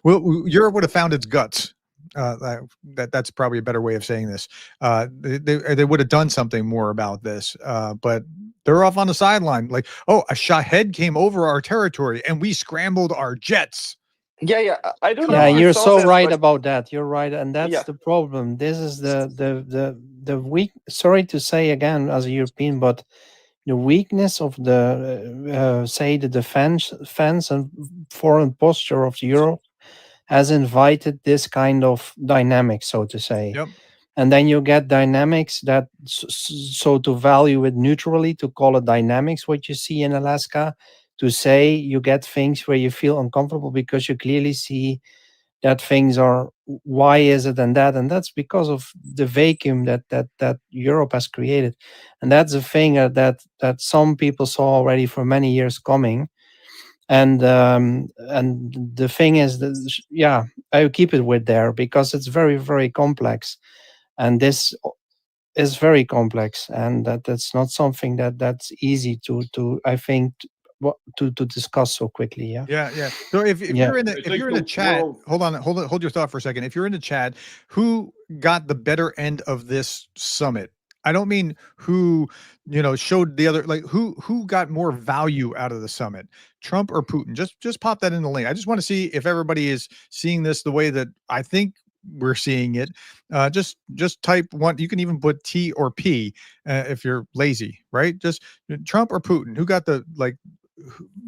Well, Europe would have found its guts. That's probably a better way of saying this. They would have done something more about this, but they're off on the sideline. Like, oh, a Shahed came over our territory and we scrambled our jets. Yeah. I don't know. Yeah, if you you're saw so this, right but about that. You're right, and that's Yeah. the problem. This is the weak. Sorry to say again, as a European, but the weakness of the say the defense and foreign posture of Europe has invited this kind of dynamic, so to say. Yep. And then you get dynamics that, so to value it neutrally, to call it dynamics, what you see in Alaska, to say you get things where you feel uncomfortable because you clearly see that things are, why is it and that's because of the vacuum that Europe has created. And that's a thing that some people saw already for many years coming. And the thing is that, yeah, I keep it with there because it's very, very complex. And this is very complex, and that's not something that's easy to I think to discuss so quickly. Yeah. So if Yeah. you're in I the if think you're in the the chat, world- hold your thought for a second. If you're in the chat, who got the better end of this summit? I don't mean who, showed the other, like who got more value out of the summit, Trump or Putin? Just pop that in the link. I just want to see if everybody is seeing this the way that I think we're seeing it. Just type one. You can even put T or P if you're lazy, right? Just Trump or Putin. Who got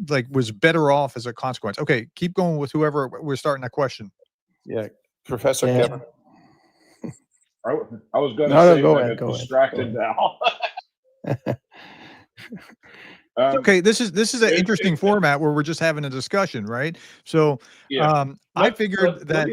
like was better off as a consequence. Okay, keep going with whoever we're starting that question. Yeah, Professor Yeah. Kevin. I was going to No, say, go but I ahead, got go ahead. distracted now. Okay, this is an it- interesting it- format where we're just having a discussion, right? So Yeah. I figured that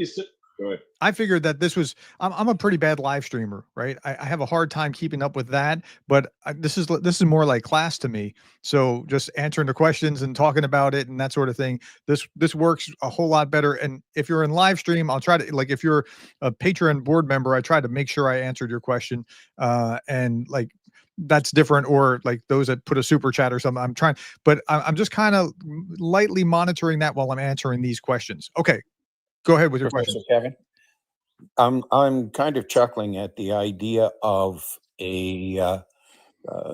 Go ahead. I figured that this was I'm a pretty bad live streamer, right? I have a hard time keeping up with that, but this is more like class to me. So just answering the questions and talking about it and that sort of thing. This works a whole lot better. And if you're in live stream, I'll try to, like, if you're a Patreon board member, I try to make sure I answered your question. And like that's different, or like those that put a super chat or something. I'm trying, but I'm just kind of lightly monitoring that while I'm answering these questions. Okay, go ahead with your Professor question. Kevin. I'm kind of chuckling at the idea of a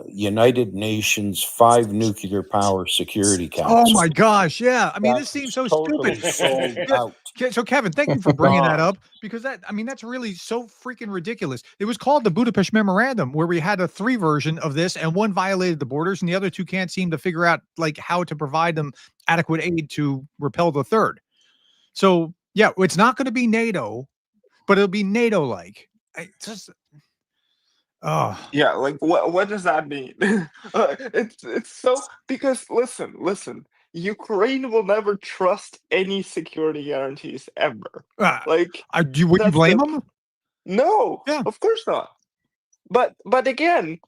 United Nations 5 nuclear power security council. Oh my gosh, yeah. I mean, this That's seems so totally stupid. sold Yeah. out. So Kevin, thank you for bringing that Gone. up, because that's really so freaking ridiculous. It was called the Budapest Memorandum, where we had a 3 version of this, and one violated the borders, and the other 2 can't seem to figure out like how to provide them adequate aid to repel the third. So yeah, it's not going to be NATO, but it'll be NATO-like. Yeah, like what does that mean? It's so, because listen, Ukraine will never trust any security guarantees ever. Like would you that's blame the- them? No, Yeah. of course not. But again,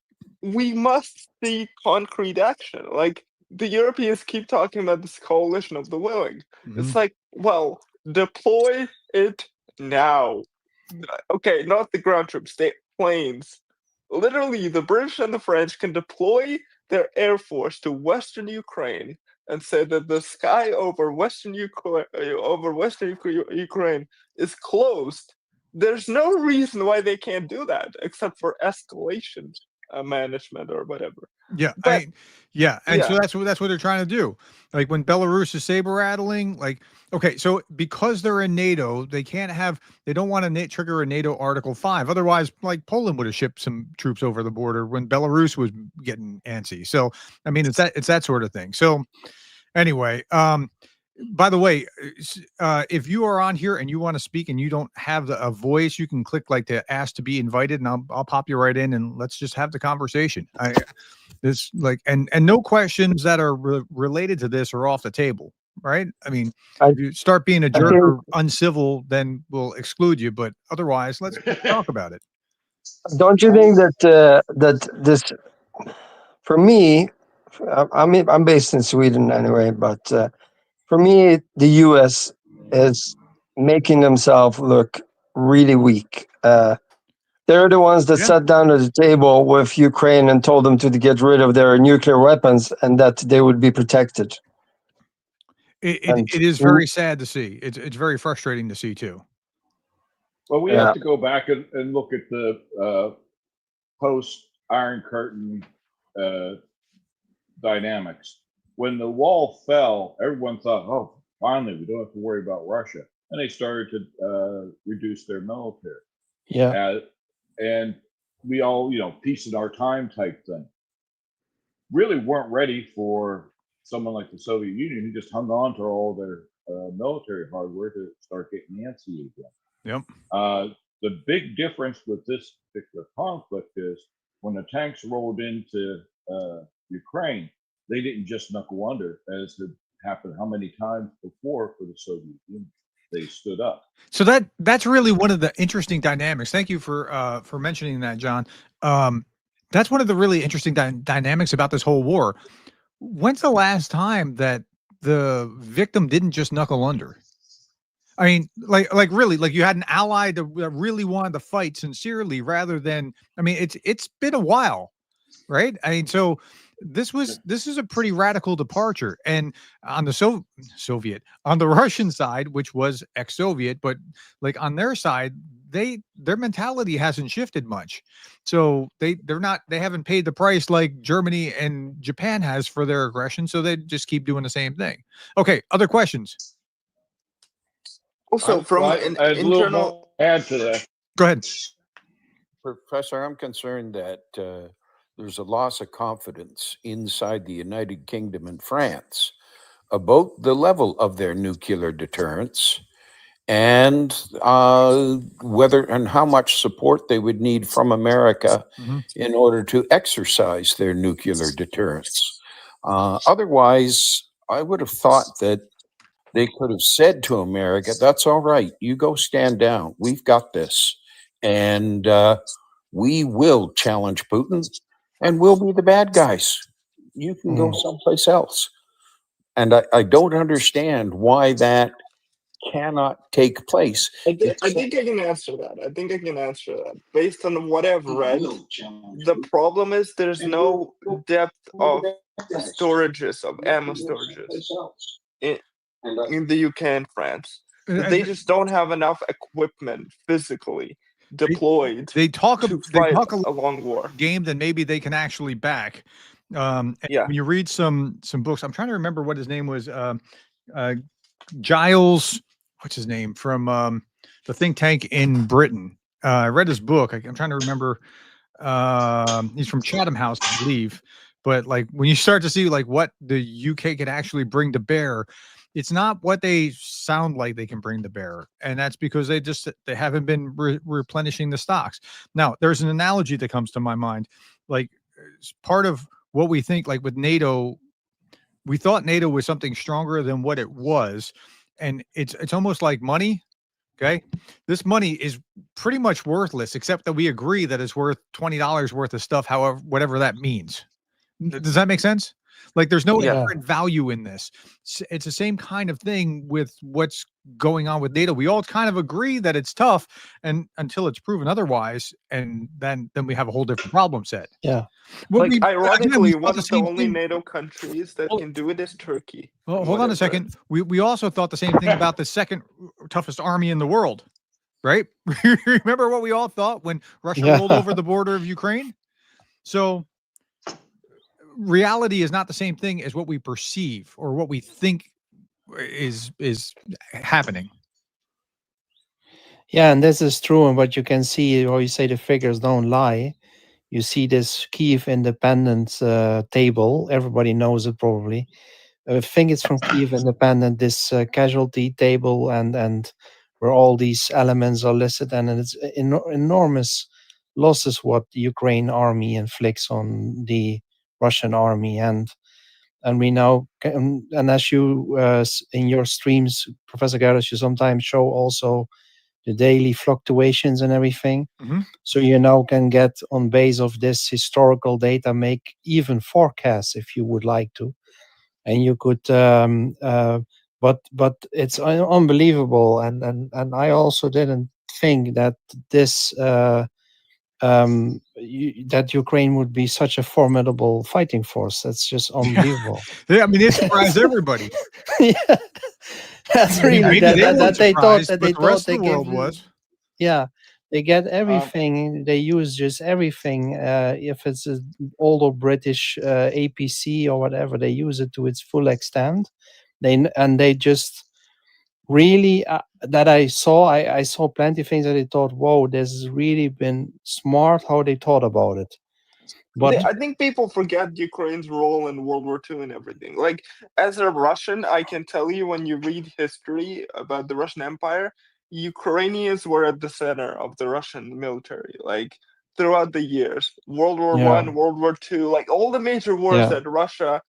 we must see concrete action. Like the Europeans keep talking about this coalition of the willing. It's like, well, deploy it now. Okay, not the ground troops, the planes. Literally, the British and the French can deploy their air force to Western Ukraine and say that the sky over Western Ukraine is closed. There's no reason why they can't do that except for escalation management or whatever. Yeah, But and so yeah. that's what they're trying to do. Like when Belarus is saber rattling, like, okay, so because they're in NATO, they don't want to trigger a NATO Article 5. Otherwise, like Poland would have shipped some troops over the border when Belarus was getting antsy. So I mean, it's that sort of thing. So anyway, by the way, if you are on here and you want to speak and you don't have a voice, you can click like to ask to be invited, and I'll pop you right in, and let's just have the conversation. This like and no questions that are related to this are off the table, right? I mean, if you start being a jerk or uncivil, then we'll exclude you. But otherwise, let's talk about it. Don't you think that this, for me, I'm based in Sweden anyway, but for me, the U.S. is making themselves look really weak. They're the ones that sat down at the table with Ukraine and told them to get rid of their nuclear weapons and that they would be protected. It is very sad to see. It's very frustrating to see too. Well, we have to go back and look at the post-Iron Curtain dynamics. When the wall fell, everyone thought, oh, finally, we don't have to worry about Russia. And they started to reduce their military. Yeah. And we all, peace in our time type thing. Really weren't ready for someone like the Soviet Union who just hung on to all their military hardware to start getting antsy again. Yep. The big difference with this particular conflict is when the tanks rolled into Ukraine, they didn't just knuckle under, as had happened how many times before for the Soviet Union. They stood up. So that's really one of the interesting dynamics. Thank you for mentioning that, John. That's one of the really interesting dynamics about this whole war. When's the last time that the victim didn't just knuckle under? I mean, like really, like you had an ally that really wanted to fight sincerely, rather than, I mean, it's been a while, right? I mean, so this is a pretty radical departure. And on the Soviet, on the Russian side, which was ex-Soviet, but like on their side, their mentality hasn't shifted much. So they haven't paid the price like Germany and Japan has for their aggression. So they just keep doing the same thing. Okay, other questions? Also, from an internal, add to that. Go ahead. Professor, I'm concerned that there's a loss of confidence inside the United Kingdom and France about the level of their nuclear deterrence and whether and how much support they would need from America in order to exercise their nuclear deterrence. Otherwise, I would have thought that they could have said to America, that's all right, you go stand down, we've got this, and we will challenge Putin, and we'll be the bad guys. You can go someplace else. And I don't understand why that cannot take place. I think I can answer that. I think I can answer that. Based on what I've read, the problem is there's no depth of storages, of ammo storages in the UK and France. They just don't have enough equipment physically deployed They talk to they fight talk a long war. game that maybe they can actually back. And Yeah. when you read some books, I'm trying to remember what his name was. Giles, what's his name, from the think tank in Britain. I read his book. I'm trying to remember. He's from Chatham House, I believe. But like when you start to see like what the UK could actually bring to bear, it's not what they sound like they can bring to bear, and that's because they haven't been replenishing the stocks. Now, there's an analogy that comes to my mind, like part of what we think, like with NATO. We thought NATO was something stronger than what it was, and it's almost like money. Okay, this money is pretty much worthless, except that we agree that it's worth $20 worth of stuff. However, whatever that means. Does that make sense? Like, there's no inherent value in this. It's the same kind of thing with what's going on with NATO. We all kind of agree that it's tough, and until it's proven otherwise, and then we have a whole different problem set. Yeah. Well, Like, ironically, one of the same only thing. NATO countries that can do it is Turkey. Well, hold on a second. We also thought the same thing about the second toughest army in the world, right? Remember what we all thought when Russia rolled over the border of Ukraine? So reality is not the same thing as what we perceive or what we think is happening. Yeah, and this is true. And what you can see, or you say the figures don't lie. You see this Kiev Independent table. Everybody knows it probably. I think it's from Kiev Independent, this casualty table, and where all these elements are listed, and it's enormous losses what the Ukraine army inflicts on the Russian army, and we now and as you in your streams, Professor Garris, you sometimes show also the daily fluctuations and everything. So you now can get, on base of this historical data, make even forecasts if you would like to, and you could. But it's unbelievable, and I also didn't think that this. That Ukraine would be such a formidable fighting force. That's just unbelievable. Yeah, I mean, it surprised everybody. Yeah, that's really that they thought that the rest of the world was. Yeah, they get everything. They use just everything. If it's an older British APC or whatever, they use it to its full extent. They just really that I saw plenty of things that I thought, whoa, this has really been smart how they thought about it. But I think people forget Ukraine's role in World War II and everything. Like, as a Russian, I can tell you, when you read history about the Russian Empire, Ukrainians were at the center of the Russian military, like, throughout the years. World War I, World War II, like, all the major wars that Russia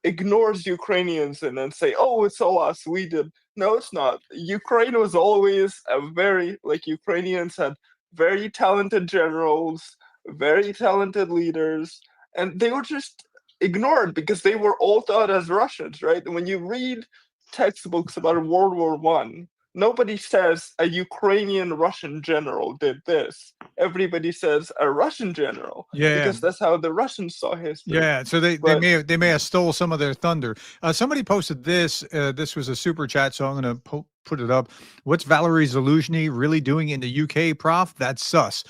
ignores Ukrainians and then say, oh, it's all us, we did. No, it's not. Ukraine was always a very, like, Ukrainians had very talented generals, very talented leaders, and they were just ignored because they were all thought as Russians, right? And when you read textbooks about World War I, nobody says a Ukrainian Russian general did this. Everybody says a Russian general, because that's how the Russians saw history. Yeah, so they may have stole some of their thunder. Somebody posted this. This was a super chat, so I'm going to put it up. What's Valery Zelenskyy really doing in the UK, Prof? That's sus.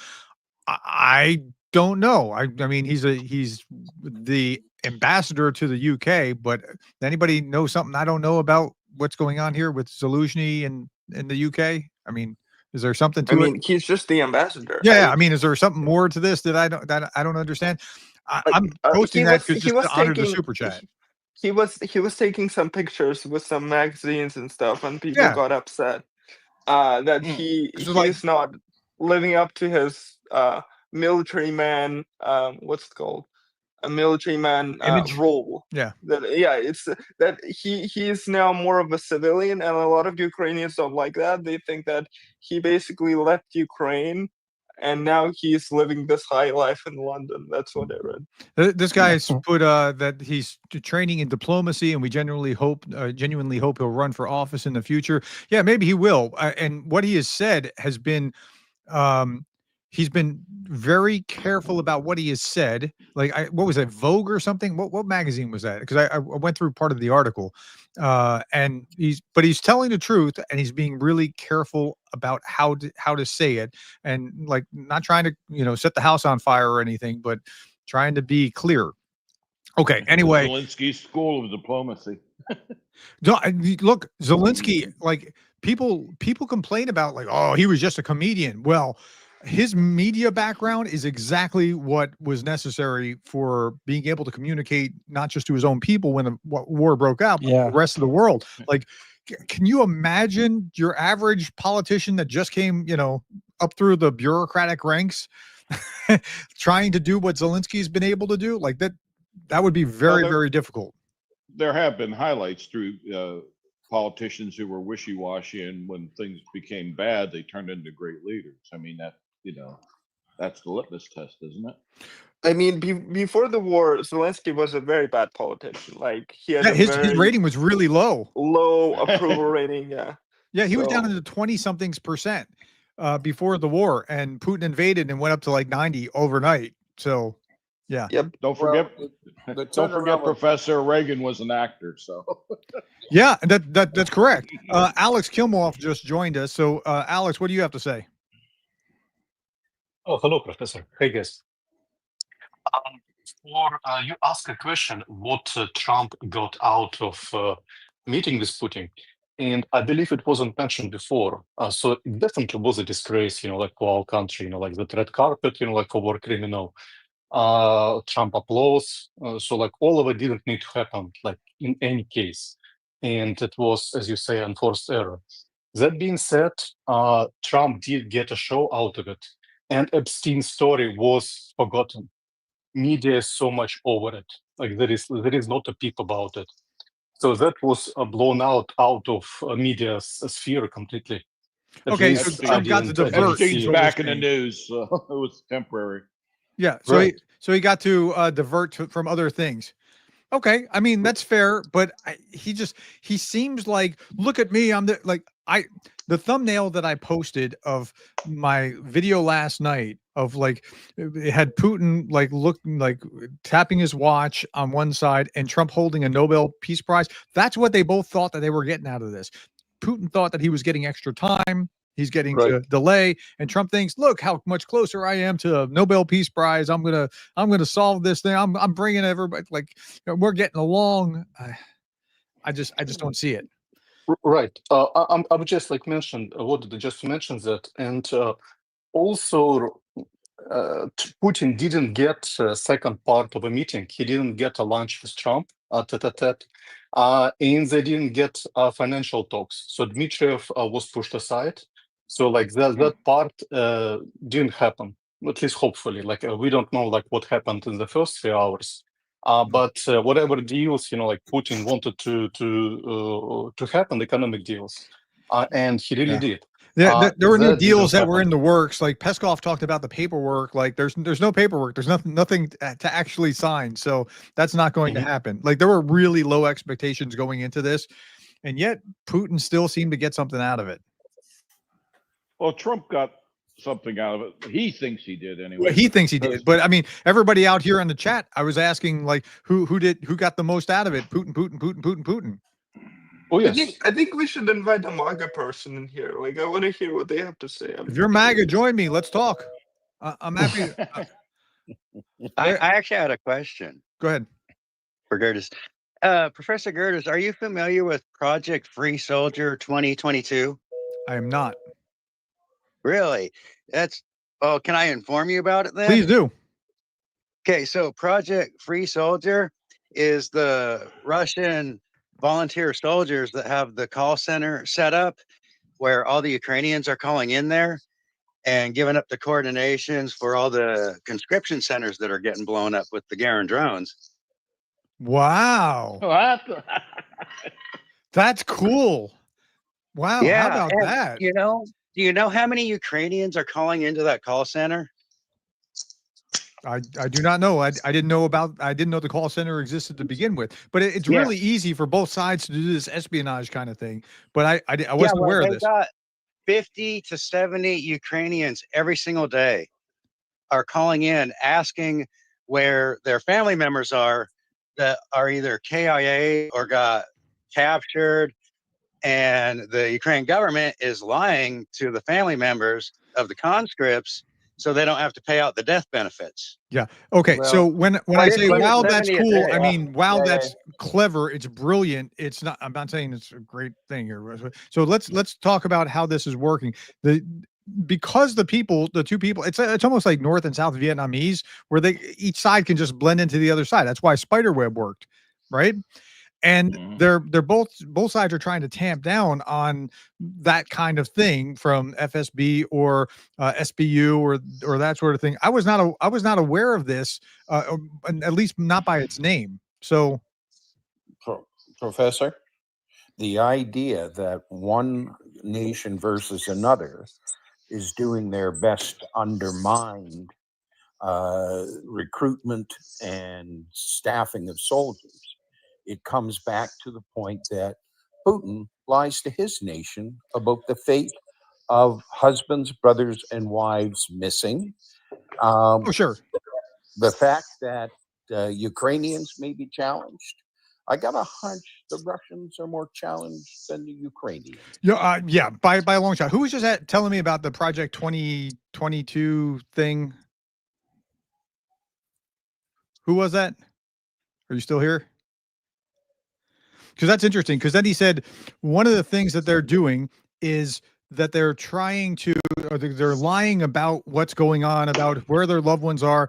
I don't know. I mean, he's the ambassador to the UK, but anybody know something I don't know about what's going on here with Zelenskyy in the UK? I mean, is there something to it? I mean, he's just the ambassador. Yeah, I mean, is there something more to this that I don't understand? I'm posting that just he was to honor the taking super chat. he was taking some pictures with some magazines and stuff, and people Yeah. got upset that he's not living up to his military man what's it called, a military man Image? role. Yeah. It's that he is now more of a civilian, and a lot of Ukrainians don't like that. They think that he basically left Ukraine and now he's living this high life in London. That's what I read. This guy's put that he's training in diplomacy, and we genuinely hope he'll run for office in the future. Yeah, maybe he will. And what he has said has been, he's been very careful about what he has said. Like, what was that, Vogue or something? What magazine was that? Because I went through part of the article, and he's telling the truth, and he's being really careful about how to say it, and like not trying to set the house on fire or anything, but trying to be clear. Okay. Anyway, Zelensky's school of diplomacy. Look, Zelenskyy, like people complain about, like, oh, he was just a comedian. Well, his media background is exactly what was necessary for being able to communicate not just to his own people when the war broke out, but the rest of the world. Like, can you imagine your average politician that just came, up through the bureaucratic ranks, trying to do what Zelensky's been able to do? Like that would be very, very difficult. There have been highlights through politicians who were wishy-washy, and when things became bad, they turned into great leaders. I mean, that's the litmus test, isn't it? I mean, before the war, Zelenskyy was a very bad politician. Like, he had his rating was really low approval rating. Yeah, he was down in the 20-somethings% before the war, and Putin invaded and went up to like 90 overnight. So, yeah. Yep. Don't forget, Professor Reagan was an actor. So, yeah, that's correct. Alex Kilmoff just joined us. So, Alex, what do you have to say? Oh, hello, Professor. Hey, guys. You asked a question, what Trump got out of meeting with Putin, and I believe it wasn't mentioned before. So it definitely was a disgrace, like for our country, like the red carpet, like for war criminal, Trump applause. So like all of it didn't need to happen, like in any case, and it was, as you say, enforced error. That being said, Trump did get a show out of it, and Epstein's story was forgotten. Media is so much over it. Like there is not a peep about it. So that was blown out of media sphere completely. Okay, so Trump got to divert. Epstein's back in the news, so it was temporary. Yeah, so right. he got to divert from other things. Okay, I mean that's fair, but he seems like, look at me, I'm the thumbnail that I posted of my video last night of like it had Putin like looking like tapping his watch on one side and Trump holding a Nobel Peace Prize. That's what they both thought that they were getting out of this. Putin thought that he was getting extra time. He's getting to delay, and Trump thinks, "Look how much closer I am to a Nobel Peace Prize. I'm gonna solve this thing. I'm bringing everybody. Like, we're getting along." I just don't see it. Right. I would just like mention what did just mention that, and also Putin didn't get a second part of a meeting. He didn't get a lunch with Trump tete-a-tete, and they didn't get financial talks. So Dmitriev was pushed aside. So like that part didn't happen, at least hopefully. Like we don't know like what happened in the first 3 hours, but whatever deals like Putin wanted to happen, economic deals, and he really did. Yeah, there were no deals that were in the works. Like Peskov talked about the paperwork. Like there's no paperwork. There's nothing to actually sign. So that's not going to happen. Like there were really low expectations going into this, and yet Putin still seemed to get something out of it. Well, Trump got something out of it. He thinks he did anyway. Well, he thinks he did, but I mean, everybody out here in the chat, I was asking like, who got the most out of it? Putin. Oh yes, I think we should invite a MAGA person in here. Like, I want to hear what they have to say. If you're MAGA, join me. Let's talk. I'm happy. I actually had a question. Go ahead. For Gerdes. Professor Gerdes, are you familiar with Project Free Soldier 2022? I am not. Really? Can I inform you about it then? Please do. Okay, so Project Free Soldier is the Russian volunteer soldiers that have the call center set up where all the Ukrainians are calling in there and giving up the coordinations for all the conscription centers that are getting blown up with the Garen drones. Wow. What? That's cool. Wow. How Yeah, about and that? do you know how many Ukrainians are calling into that call center? I do not know. I didn't know the call center existed to begin with. But it's Yeah. really easy for both sides to do this espionage kind of thing. But I Yeah, wasn't well, aware of they've this. got 50 to 70 Ukrainians every single day are calling in asking where their family members are that are either KIA or got captured. And the Ukrainian government is lying to the family members of the conscripts so they don't have to pay out the death benefits. Yeah. Okay. So Well, when I But say it's wow, that's 70 a cool, day. I mean wow, Yeah, that's clever. It's brilliant. It's not. I'm not saying it's a great thing here. So let's talk about how this is working. Because the two people, it's almost like North and South Vietnamese, where each side can just blend into the other side. That's why Spiderweb worked, right? And Mhm. they're both sides are trying to tamp down on that kind of thing from FSB or SBU or that sort of thing. I was not aware of this, at least not by its name. So, Professor, the idea that one nation versus another is doing their best to undermine recruitment and staffing of soldiers, it comes back to the point that Putin lies to his nation about the fate of husbands, brothers, and wives missing. oh sure, The fact that Ukrainians may be challenged. I got a hunch the Russians are more challenged than the Ukrainians. yeah, by a long shot. Who was just telling me about the Project 2022 thing? Who was that? Are you still here? Because that's interesting. Because then he said one of the things that they're doing is that they're trying to, or they're lying about what's going on, about where their loved ones are.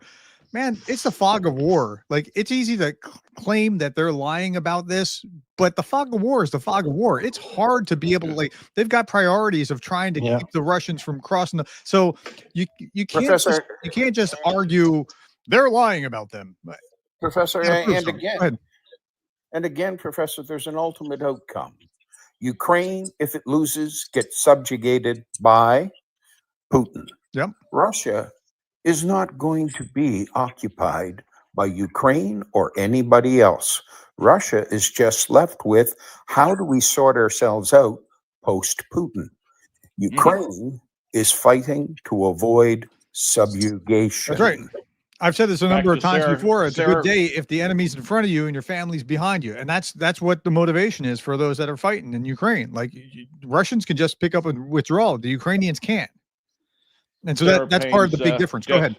Man, it's the fog of war. Like it's easy to claim that they're lying about this, but the fog of war is the fog of war. It's hard to be able to they've got priorities of trying to keep the Russians from crossing the. So you Professor, you can't just argue they're lying about them. Professor, Gotta prove and something. Go again, ahead. and again, Professor, there's an ultimate outcome. Ukraine, if it loses, gets subjugated by Putin. Yep. Russia is not going to be occupied by Ukraine or anybody else. Russia is just left with how do we sort ourselves out post Putin? Ukraine is fighting to avoid subjugation. That's right. I've said this a Back number of to times Sarah- before. It's a Sarah- good day if the enemy's in front of you and your family's behind you, and that's what the motivation is for those that are fighting in Ukraine. Like Russians can just pick up and withdraw, the Ukrainians can't, and so Sarah that's part of the Payne's, big difference. Go ahead.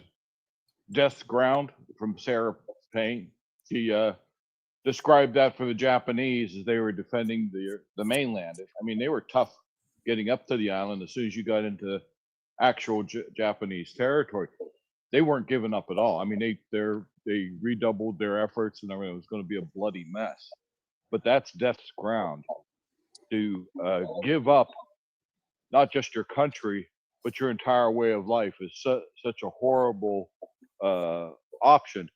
Death Ground from Sarah Payne. She described that for the Japanese as they were defending the mainland. I mean, they were tough getting up to the island as soon as you got into actual Japanese territory. They weren't giving up at all. I mean, they redoubled their efforts and everything. It was going to be a bloody mess. But that's death's ground to give up not just your country but your entire way of life is such a horrible option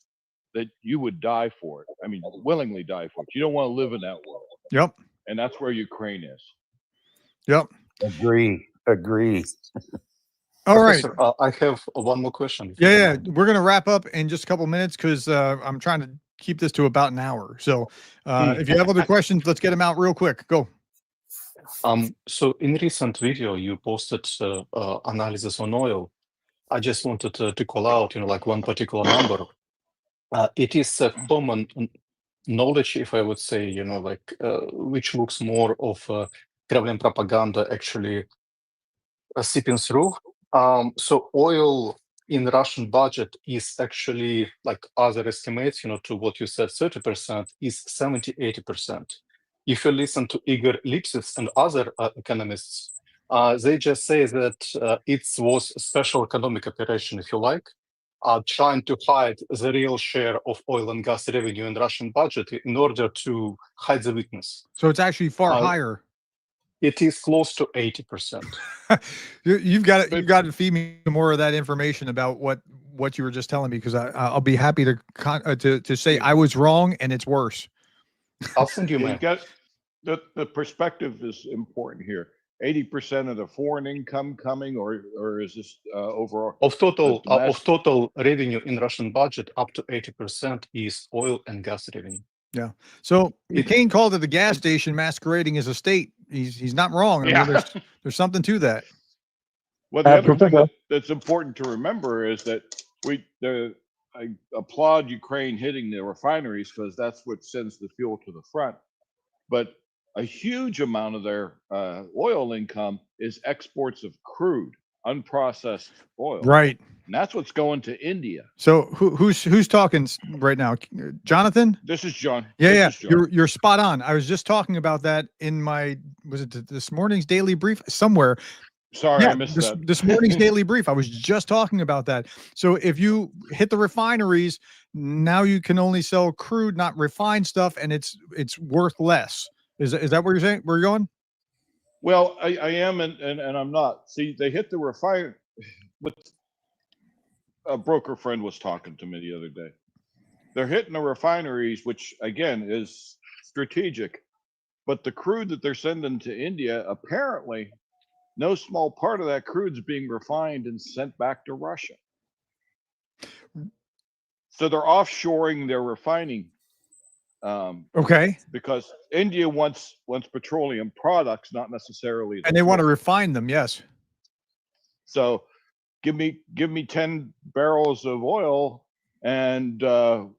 that you would die for it. I mean, willingly die for it. You don't want to live in that world. Yep. And that's where Ukraine is. Yep. Agree. All right. Professor, I have one more question. if you Yeah, don't yeah. mind. We're gonna wrap up in just a couple minutes because I'm trying to keep this to about an hour. So if you have other questions, let's get them out real quick. Go. So in recent video, you posted analysis on oil. I just wanted to call out, like one particular number. It is a common knowledge, if I would say, which looks more of Kremlin propaganda actually seeping through. So oil in Russian budget is actually, like other estimates, to what you said, 30% is 70, 80%. If you listen to Igor Lipsitz and other economists, they just say that it was a special economic operation, if you like, are trying to hide the real share of oil and gas revenue in Russian budget in order to hide the weakness. So it's actually far higher. It is close to 80%. You've got to feed me more of that information about what you were just telling me, because I'll be happy to say I was wrong and it's worse. I'll send you You got the perspective is important here. 80% of the foreign income coming, or is this overall of total revenue in Russian budget? Up to 80% is oil and gas revenue. Yeah. So McCain called it the gas station masquerading as a state. He's not wrong. I mean, there's something to that. Well, the other thing that's important to remember is that I applaud Ukraine hitting the refineries, because that's what sends the fuel to the front. But a huge amount of their oil income is exports of crude, unprocessed oil. Right. And that's what's going to India. So who's talking right now? Jonathan? This is John. Yeah, This is John. You're spot on. I was just talking about that in was it this morning's daily brief somewhere? Sorry, I missed that. This morning's daily brief. I was just talking about that. So if you hit the refineries, now you can only sell crude, not refined stuff, and it's worth less. Is that what you're saying? Where you're going? Well, I am, and I'm not. See, they hit the refinery. A broker friend was talking to me the other day. They're hitting the refineries, which again is strategic, but the crude that they're sending to India, apparently no small part of that crude is being refined and sent back to Russia. So they're offshoring their refining. Okay. Because India wants petroleum products, not necessarily. And they want to refine them, yes. So give me 10 barrels of oil, and 5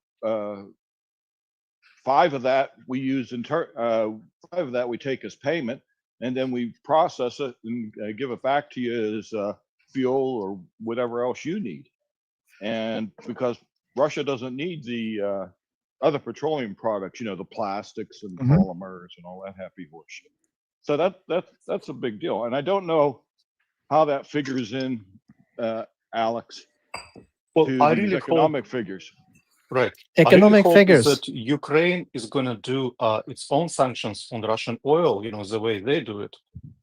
of that we use 5 of that we take as payment, and then we process it and give it back to you as fuel or whatever else you need. And because Russia doesn't need the other petroleum products, the plastics and polymers and all that happy horse shit. So that's a big deal. And I don't know how that figures in, Alex, to I these really economic figures. Right. Economic I really hope figures. that Ukraine is going to do its own sanctions on Russian oil, the way they do it.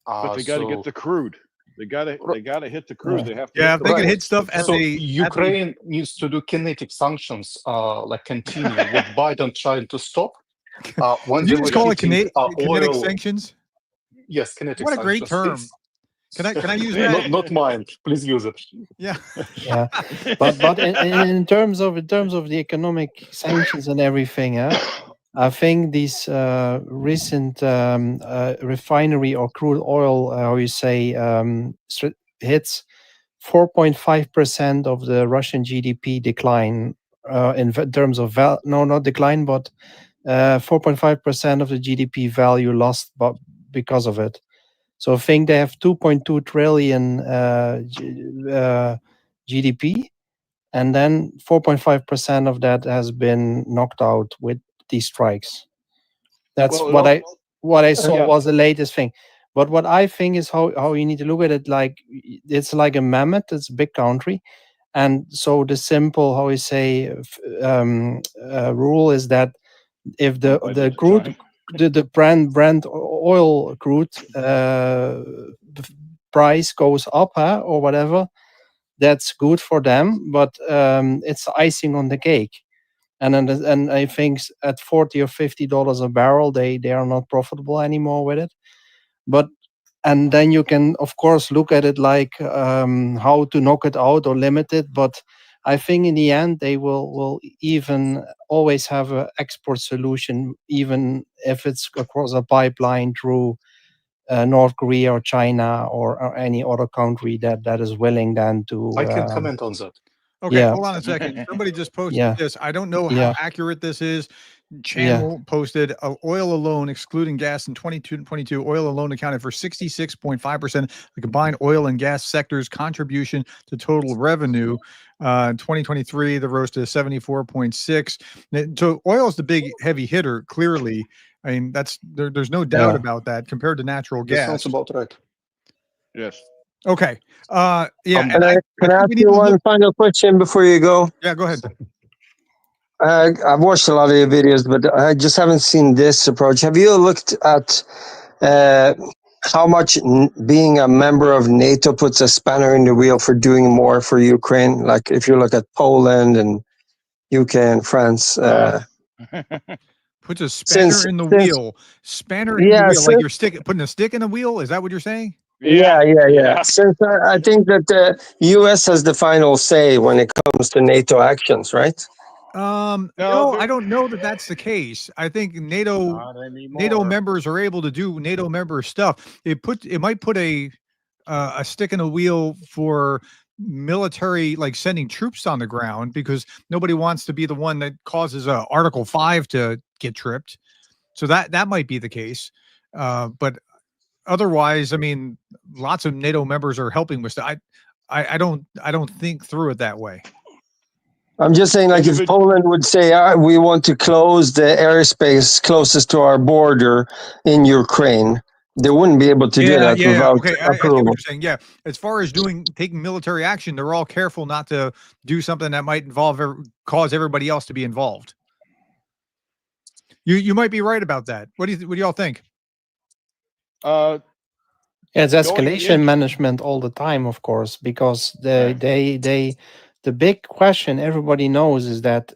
But they got to get the crude. They got to hit the crude. They have to. Yeah, if they can hit stuff at Ukraine needs to do kinetic sanctions, like continue what Biden trying to stop. When you just call it kinetic sanctions? Yes, kinetic what sanctions. What a great term. Can I use that? Not mine. Please use it. Yeah. Yeah. But in terms of the economic sanctions and everything, I think these recent refinery or crude oil, how you say, hits 4.5% of the Russian GDP decline in terms of not decline, but 4.5% of the GDP value lost, but because of it. So I think they have 2.2 trillion GDP, and then 4.5% of that has been knocked out with these strikes. That's what I saw was the latest thing. But what I think is how you need to look at it, like it's like a mammoth. It's a big country, and so the simple, how you say, rule is that if the crude, the Brent oil crude price goes up or whatever, that's good for them, but it's icing on the cake. And I think at $40 or $50 a barrel, they are not profitable anymore with it. And then you can, of course, look at it like how to knock it out or limit it. But I think in the end, they will even always have an export solution, even if it's across a pipeline through North Korea or China or any other country that is willing then to. I can comment on that. Okay, hold on a second. Somebody just posted this. I don't know how accurate this is. Channel posted oil alone, excluding gas in 2022, oil alone accounted for 66.5% the combined oil and gas sector's contribution to total revenue. 2023, the rose to 74.6. So oil is the big heavy hitter, clearly. I mean, there's no doubt about that compared to natural gas. That sounds about right. Yes. Okay. Yeah. Um, And I Can I think ask we need you to one look. final question before you go? Yeah, go ahead. I've watched a lot of your videos, but I just haven't seen this approach. Have you looked at how much being a member of NATO puts a spanner in the wheel for doing more for Ukraine? Like if you look at Poland and UK and France. Puts a spanner in the wheel. Spanner in the Yeah, wheel, like you're putting a stick in a wheel. Is that what you're saying? Yeah. Since I think that the US has the final say when it comes to NATO actions, right? No, I don't know that that's the case. I think NATO members are able to do NATO member stuff. It might put a stick in a wheel for military, like sending troops on the ground, because nobody wants to be the one that causes Article 5 to get tripped. So that might be the case. But otherwise, I mean, lots of NATO members are helping with stuff. I don't think through it that way. I'm just saying, like, if Poland would say, we want to close the airspace closest to our border in Ukraine, they wouldn't be able to do that without okay. I see what approval. you're saying. Yeah, as far as taking military action, they're all careful not to do something that might cause everybody else to be involved. You might be right about that. What do y'all think? It's escalation management all the time, of course, because the big question everybody knows is that,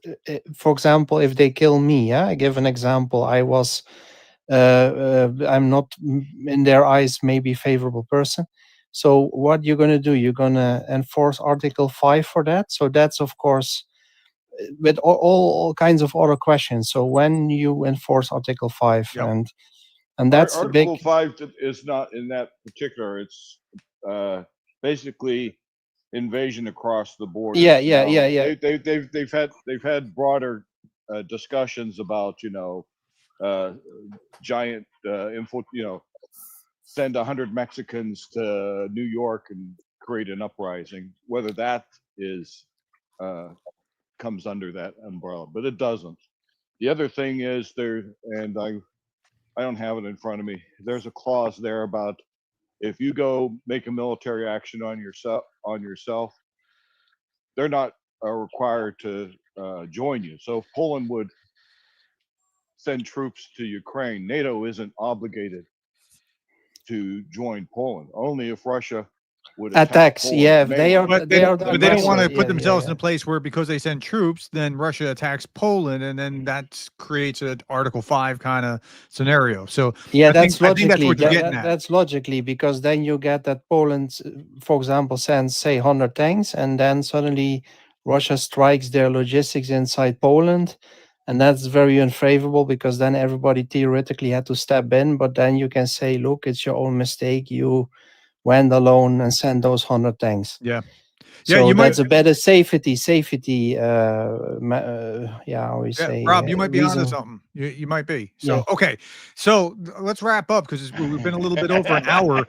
for example, if they kill me, I give an example. I'm not in their eyes maybe favorable person. So what you're going to do? You're going to enforce Article 5 for that. So that's, of course, with all kinds of other questions. So when you enforce Article 5, and that's Article 5 is not in that particular. It's basically invasion across the border. Yeah. They've had broader discussions about giant send 100 Mexicans to New York and create an uprising. Whether that is comes under that umbrella, but it doesn't. The other thing is I don't have it in front of me. There's a clause there about if you go make a military action on yourself, they're not required to join you. So if Poland would send troops to Ukraine, NATO isn't obligated to join Poland. Only if Russia would attack Poland. Yeah, if they are. But they don't want to put themselves in a place where, because they send troops, then Russia attacks Poland, and then that creates an Article 5 kind of scenario. So yeah, I think that's what you're getting at. That's logically, because then you get that Poland, for example, sends, say, 100 tanks, and then suddenly Russia strikes their logistics inside Poland, and that's very unfavorable, because then everybody theoretically had to step in. But then you can say, look, it's your own mistake. You went alone and sent those 100 tanks. Yeah. So that's a better safety. Rob, you might be onto something. You might be. So okay. So let's wrap up, because we've been a little bit over an hour.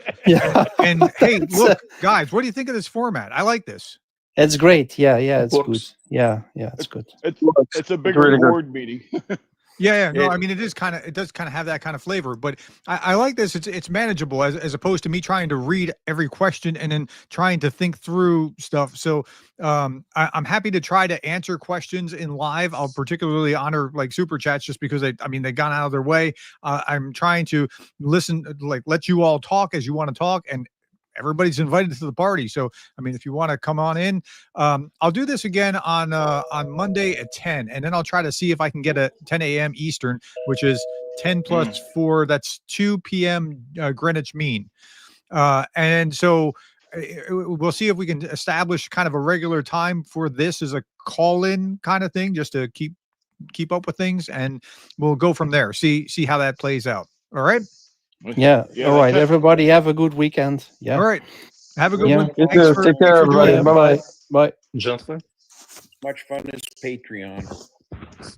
And hey, look, guys, what do you think of this format? I like this. It's great. Yeah, it's good. Yeah, it's good. It's a bigger board meeting. No, I mean, it does kind of have that kind of flavor, but I like this. It's manageable, as opposed to me trying to read every question and then trying to think through stuff. So I'm happy to try to answer questions in live. I'll particularly honor like super chats, just because they've gone out of their way. I'm trying to listen, like let you all talk as you want to talk, and everybody's invited to the party. So, I mean, if you want to come on in, I'll do this again on Monday at 10, and then I'll try to see if I can get a 10 a.m. Eastern, which is 10 plus 4. That's 2 p.m. Greenwich Mean. And so we'll see if we can establish kind of a regular time for this as a call-in kind of thing, just to keep up with things, and we'll go from there. See how that plays out. All right. Yeah. All right. Everybody have a good weekend. Yeah. All right. Have a good one. Take care, everybody. Bye-bye. Bye. Gentlemen. Much fun is Patreon.